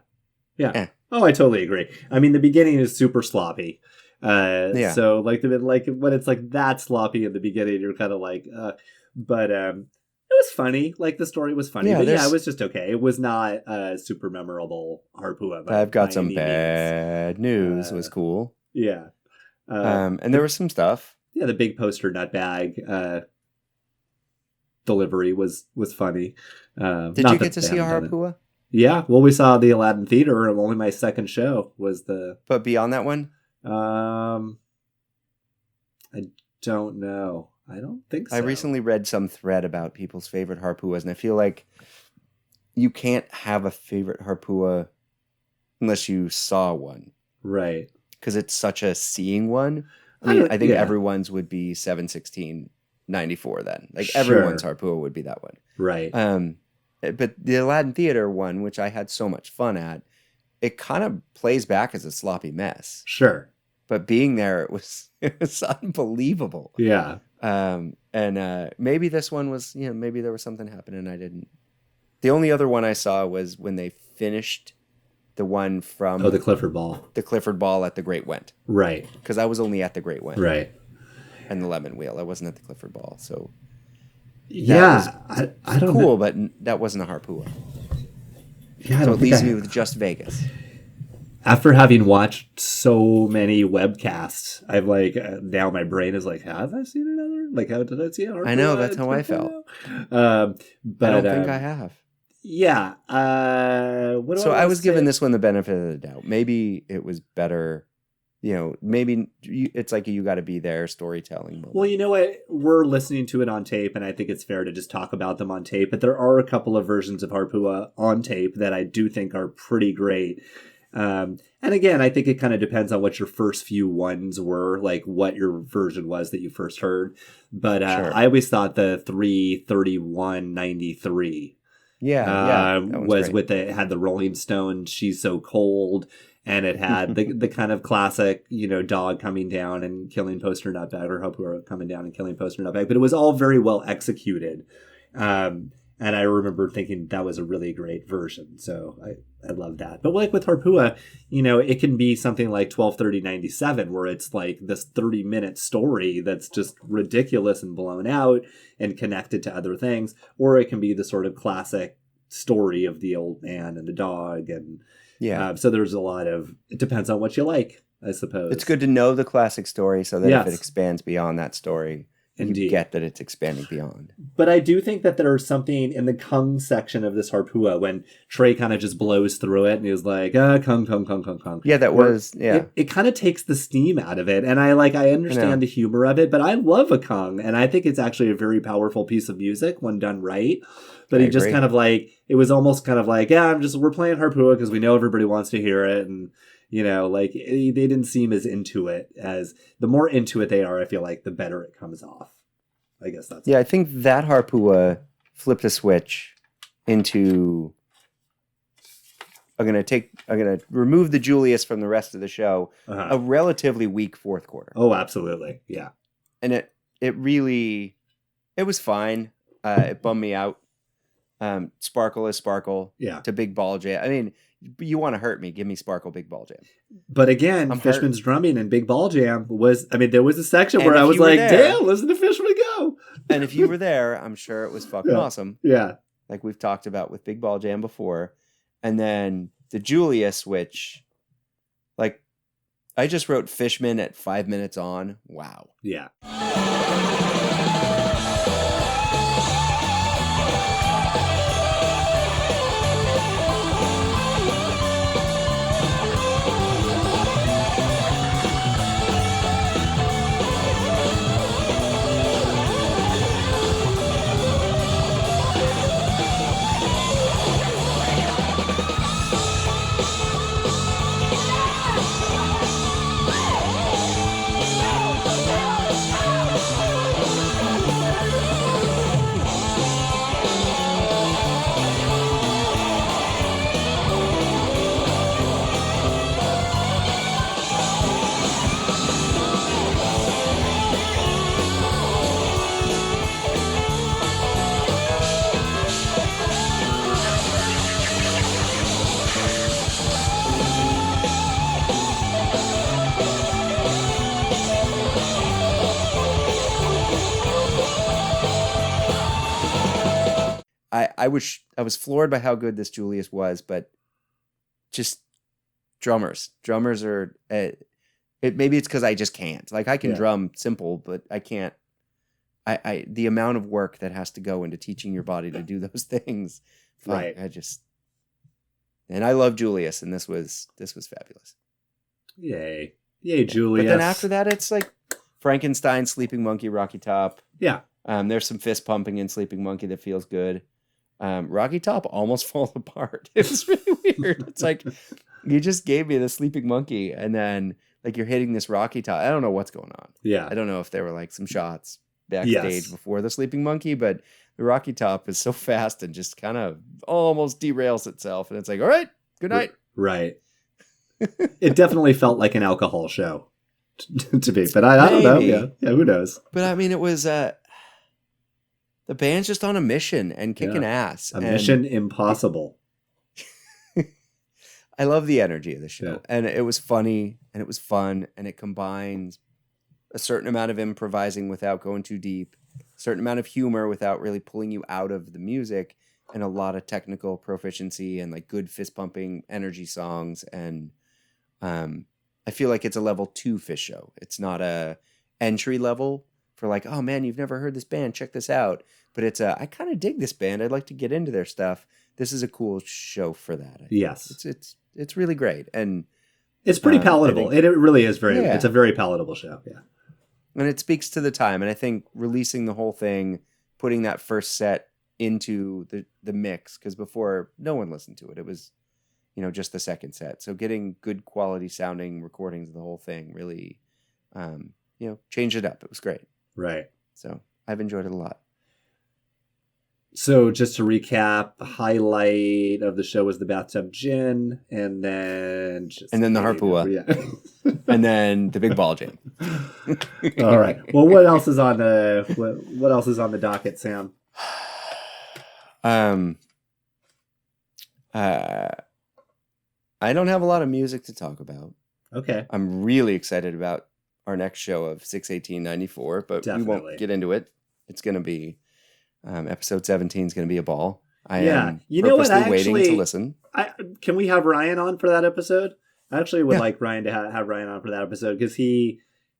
Oh, I totally agree. I mean, the beginning is super sloppy. So like when it's like that sloppy in the beginning, you're kind of like, but it was funny. Like the story was funny, but it was just okay. It was not super memorable Harpua. I've got some bad news. Was cool. Yeah. And there was some stuff. Yeah, the big poster nutbag delivery was funny. Did you get to see a Harpua? Yeah, well, we saw the Aladdin Theater. Only my second show was the. But beyond that one, I don't know. I don't think so. I recently read some thread about people's favorite Harpuas, and I feel like you can't have a favorite Harpua unless you saw one, right? Because it's such a seeing one. I think everyone's would be 7/16/94 then. Like everyone's Harpua would be that one. Right. But the Aladdin Theater one, which I had so much fun at, it kind of plays back as a sloppy mess. Sure. But being there, it was unbelievable. Yeah. And maybe this one was, maybe there was something happening I didn't. The only other one I saw was when they finished the one from the Clifford Ball. The Clifford Ball at the Great Went. Right. Because I was only at the Great Went. Right. And the Lemon Wheel. I wasn't at the Clifford Ball. So I don't cool, know. But that wasn't a Harpua. Yeah, so it leaves me with just Vegas. After having watched so many webcasts, I've now my brain is like, have I seen another? Like, how did I see a Harpua? I know, that's how I felt. But I don't think I have. Yeah. So I was given this one the benefit of the doubt. Maybe it was better. Maybe it's like you got to be there storytelling moment. Well, you know what? We're listening to it on tape, and I think it's fair to just talk about them on tape. But there are a couple of versions of Harpua on tape that I do think are pretty great. And again, I think it kind of depends on what your first few ones were, like what your version was that you first heard. But I always thought the 3/31/93 was great. had the Rolling Stones, She's So Cold. And it had the kind of classic, dog coming down and killing Poster Nutbag, or Harpua coming down and killing Poster Nutbag. But it was all very well executed. And I remember thinking that was a really great version. So I love that. But like with Harpua, it can be something like 12/30/97, where it's like this 30-minute story that's just ridiculous and blown out and connected to other things. Or it can be the sort of classic story of the old man and the dog. And so there's a lot of, it depends on what you like, I suppose. It's good to know the classic story so that if it expands beyond that story, you get that it's expanding beyond. But I do think that there's something in the Kung section of this Harpua when Trey kind of just blows through it and he's like, Kung. Yeah, It kind of takes the steam out of it. And I understand the humor of it, but I love a Kung. And I think it's actually a very powerful piece of music when done right. But he just kind of it was almost kind of like, we're playing Harpua because we know everybody wants to hear it. And, they didn't seem as into it as, the more into it they are, I feel like the better it comes off. I guess that's. Yeah, I think that Harpua flipped a switch into, I'm going to remove the Julius from the rest of the show, a relatively weak fourth quarter. Oh, absolutely. Yeah. And it was fine. It bummed me out. Sparkle is Sparkle. Yeah. To Big Ball Jam. I mean, you want to hurt me? Give me Sparkle, Big Ball Jam. But again, Fishman's drumming and Big Ball Jam there was a section where I was like, damn, listen to Fishman go. And if you were there, I'm sure it was fucking awesome. Yeah. Like we've talked about with Big Ball Jam before. And then the Julius, which, I just wrote Fishman at 5 minutes on. Wow. Yeah. I was floored by how good this Julius was, but just drummers are maybe it's because I just can't. Like I can drum simple, but I can't. I the amount of work that has to go into teaching your body to do those things. Right. And I love Julius, and this was fabulous. Yay, Julius! But then after that, it's like Frankenstein, Sleeping Monkey, Rocky Top. Yeah. There's some fist pumping in Sleeping Monkey that feels good. Rocky Top almost falls apart. It's really weird. It's like you just gave me the Sleeping Monkey, and then like you're hitting this Rocky Top. I don't know what's going on. Yeah. I don't know if there were like some shots backstage before the Sleeping Monkey, but the Rocky Top is so fast and just kind of almost derails itself, and it's like, all right, good night. Right. It definitely felt like an alcohol show to me, but I don't know. Yeah, who knows? But I mean, it was the band's just on a mission and kicking ass. Mission impossible. I love the energy of the show, and it was funny, and it was fun, and it combines a certain amount of improvising without going too deep, a certain amount of humor without really pulling you out of the music, and a lot of technical proficiency and like good fist pumping energy songs. And I feel like it's a level 2 Phish show. It's not a entry level for like, oh man, you've never heard this band, check this out. But it's I kind of dig this band. I'd like to get into their stuff. This is a cool show for that. Yes. It's really great. And it's pretty palatable. It really is it's a very palatable show. Yeah. And it speaks to the time. And I think releasing the whole thing, putting that first set into the mix, because before no one listened to it. It was, just the second set. So getting good quality sounding recordings of the whole thing really, changed it up. It was great. Right. So I've enjoyed it a lot. So just to recap, the highlight of the show was the bathtub gin, and then the harpua, and then the big ball jam. All right. Well, what else is on the docket, Sam? I don't have a lot of music to talk about. Okay. I'm really excited about our next show of 6/18/94, but we won't get into it. It's going to be episode 17 is going to be a ball. I am purposely waiting to listen. Can we have Ryan on for that episode? I actually would like Ryan to have Ryan on for that episode, because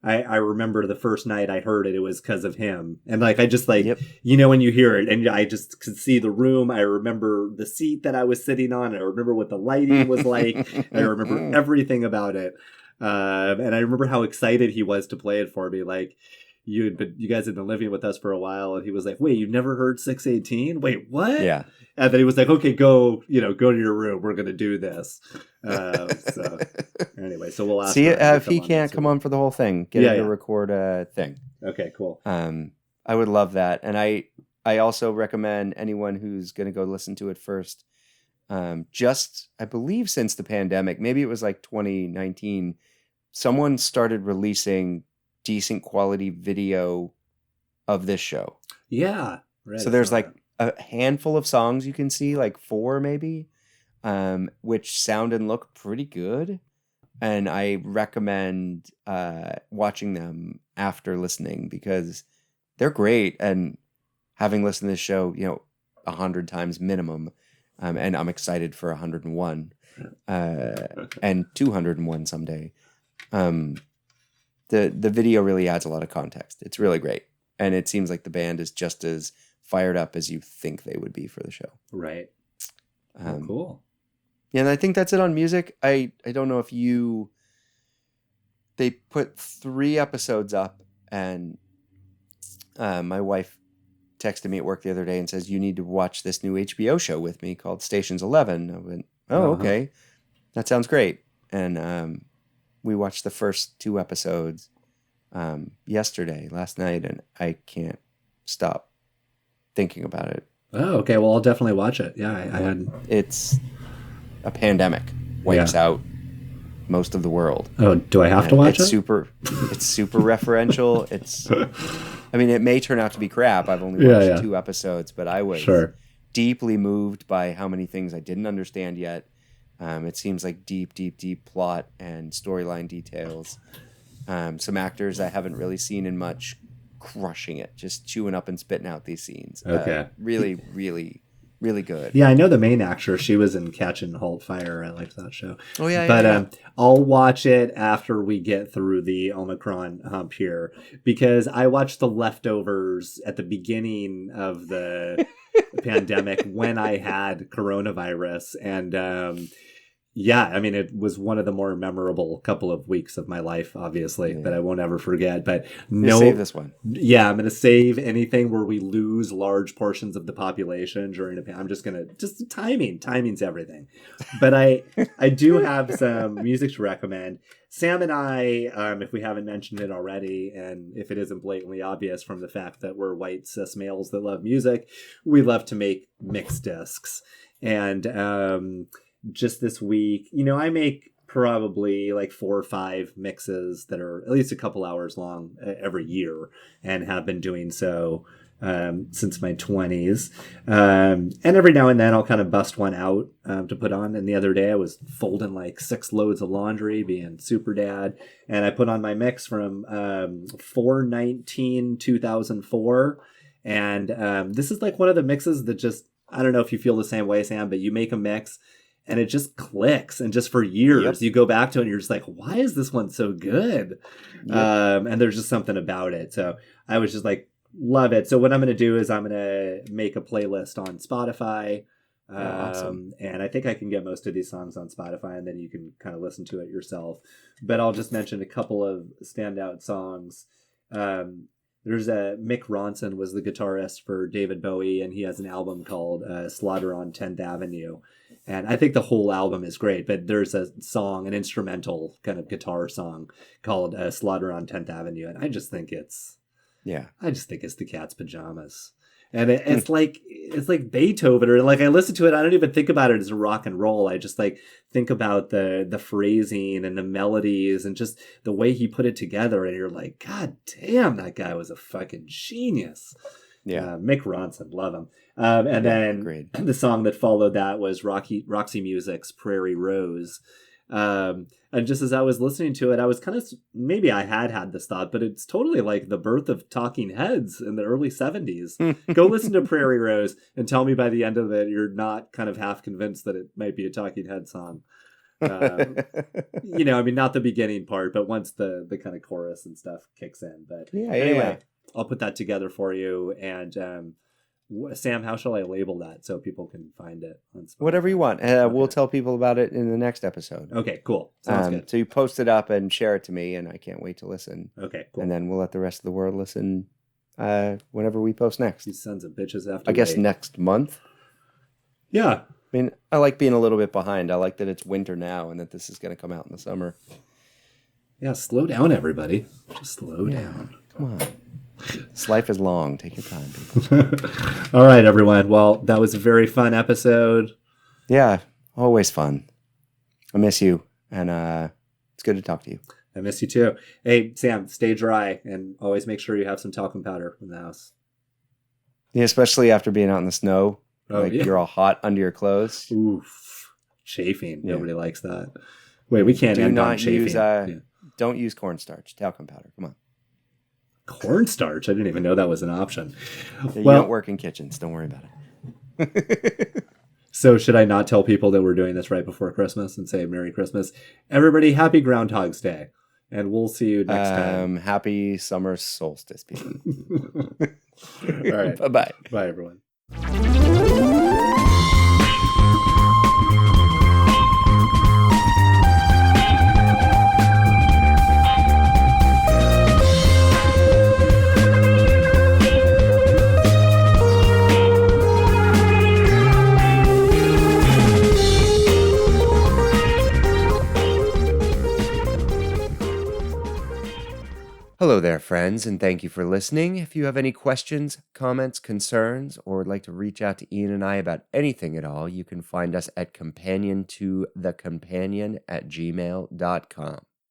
I remember the first night I heard it was because of him. And like, I just like, when you hear it and I just could see the room, I remember the seat that I was sitting on. I remember what the lighting was like. I remember everything about it. And I remember how excited he was to play it for me. Like, you guys had been living with us for a while, and he was like, wait, you've never heard 6/18? Wait, what? Yeah. And then he was like, okay, go to your room. We're going to do this. So anyway, so we'll ask. See if he can't come on for the whole thing, get him to record a thing. Okay, cool. I would love that. And I also recommend anyone who's going to go listen to it first. I believe since the pandemic, maybe it was like 2019, someone started releasing decent quality video of this show. Yeah. Right. So there's like a handful of songs you can see, like 4 maybe, which sound and look pretty good. And I recommend watching them after listening, because they're great. And having listened to this show, 100 times minimum, and I'm excited for 101 and 201 someday. The video really adds a lot of context. It's really great. And it seems like the band is just as fired up as you think they would be for the show. Right. Cool. Yeah, and I think that's it on music. I don't know if they put 3 episodes up, and my wife texted me at work the other day and says, you need to watch this new HBO show with me called Stations 11. I went, okay. That sounds great. And we watched the first 2 episodes last night, and I can't stop thinking about it. Oh, okay. Well, I'll definitely watch it. Yeah, I had. It's a pandemic wipes out most of the world. Oh, do I have to watch it? It's super referential. It may turn out to be crap. I've only watched 2 episodes, but I was deeply moved by how many things I didn't understand yet. It seems like deep plot and storyline details. Some actors I haven't really seen in much, crushing it, just chewing up and spitting out these scenes. Okay. Really, really really good. Yeah, I know the main actress. She was in Catch and Halt Fire. I liked that show. Oh yeah, But yeah. I'll watch it after we get through the Omicron hump here, because I watched The Leftovers at the beginning of the pandemic when I had coronavirus. And yeah, I mean, it was one of the more memorable couple of weeks of my life, obviously, that I won't ever forget. But no, save this one. Yeah, I'm going to save anything where we lose large portions of the population during I'm just going to, just timing's everything. But I do have some music to recommend. Sam and I, if we haven't mentioned it already, and if it isn't blatantly obvious from the fact that we're white cis males that love music, we love to make mixed discs. And just this week, I make probably like 4 or 5 mixes that are at least a couple hours long every year, and have been doing so since my 20s. And every now and then I'll kind of bust one out to put on. And the other day I was folding like 6 loads of laundry, being super dad, and I put on my mix from 4/19/2004. And this is like one of the mixes that just, I don't know if you feel the same way, Sam, but you make a mix and it just clicks, and just for years you go back to it and you're just like, why is this one so good? And there's just something about it. So I was just like, love it. So what I'm going to do is I'm going to make a playlist on Spotify. Awesome. And I think I can get most of these songs on Spotify, and then you can kind of listen to it yourself. But I'll just mention a couple of standout songs. There's Mick Ronson was the guitarist for David Bowie, and he has an album called Slaughter on 10th Avenue. And I think the whole album is great, but there's a song, an instrumental kind of guitar song called Slaughter on 10th Avenue. And I just think it's the cat's pajamas. And it's like Beethoven, or like I listen to it, I don't even think about it as a rock and roll. I just like think about the phrasing and the melodies and just the way he put it together. And you're like, God damn, that guy was a fucking genius. Yeah. Mick Ronson, love him. And then agreed. The song that followed that was Roxy Music's Prairie Rose. And just as I was listening to it, I was kind of, maybe I had this thought, but it's totally like the birth of Talking Heads in the early 70s. Go listen to Prairie Rose and tell me by the end of it, you're not kind of half convinced that it might be a Talking Head song. I mean, not the beginning part, but once the kind of chorus and stuff kicks in. But anyway, I'll put that together for you. And Sam, how shall I label that so people can find it on Spotify? Whatever you want. Okay. We'll tell people about it in the next episode. Okay, cool. Sounds good. So you post it up and share it to me, and I can't wait to listen. Okay, cool. And then we'll let the rest of the world listen whenever we post next. These sons of bitches have to I guess wait. next month. Yeah. I mean, I like being a little bit behind. I like that it's winter now and that this is going to come out in the summer. Yeah, slow down, everybody. Just slow down. Come on. This life is long. Take your time, people. All right, everyone. Well, that was a very fun episode. Yeah, always fun. I miss you, and it's good to talk to you. I miss you too. Hey, Sam, stay dry, and always make sure you have some talcum powder in the house. Yeah, especially after being out in the snow. Oh, yeah. You're all hot under your clothes. Oof. Chafing. Yeah. Nobody likes that. Wait, we can't Do end on not chafing. use don't use cornstarch. Talcum powder. Come on. Cornstarch? I didn't even know that was an option. Yeah, you don't work in kitchens. Don't worry about it. So should I not tell people that we're doing this right before Christmas and say Merry Christmas? Everybody, happy Groundhog's Day. And we'll see you next time. Happy summer solstice, people. All right. Bye-bye. Bye, everyone. Hello there, friends, and thank you for listening. If you have any questions, comments, concerns, or would like to reach out to Ian and I about anything at all, you can find us at companion2thecompanion@gmail.com.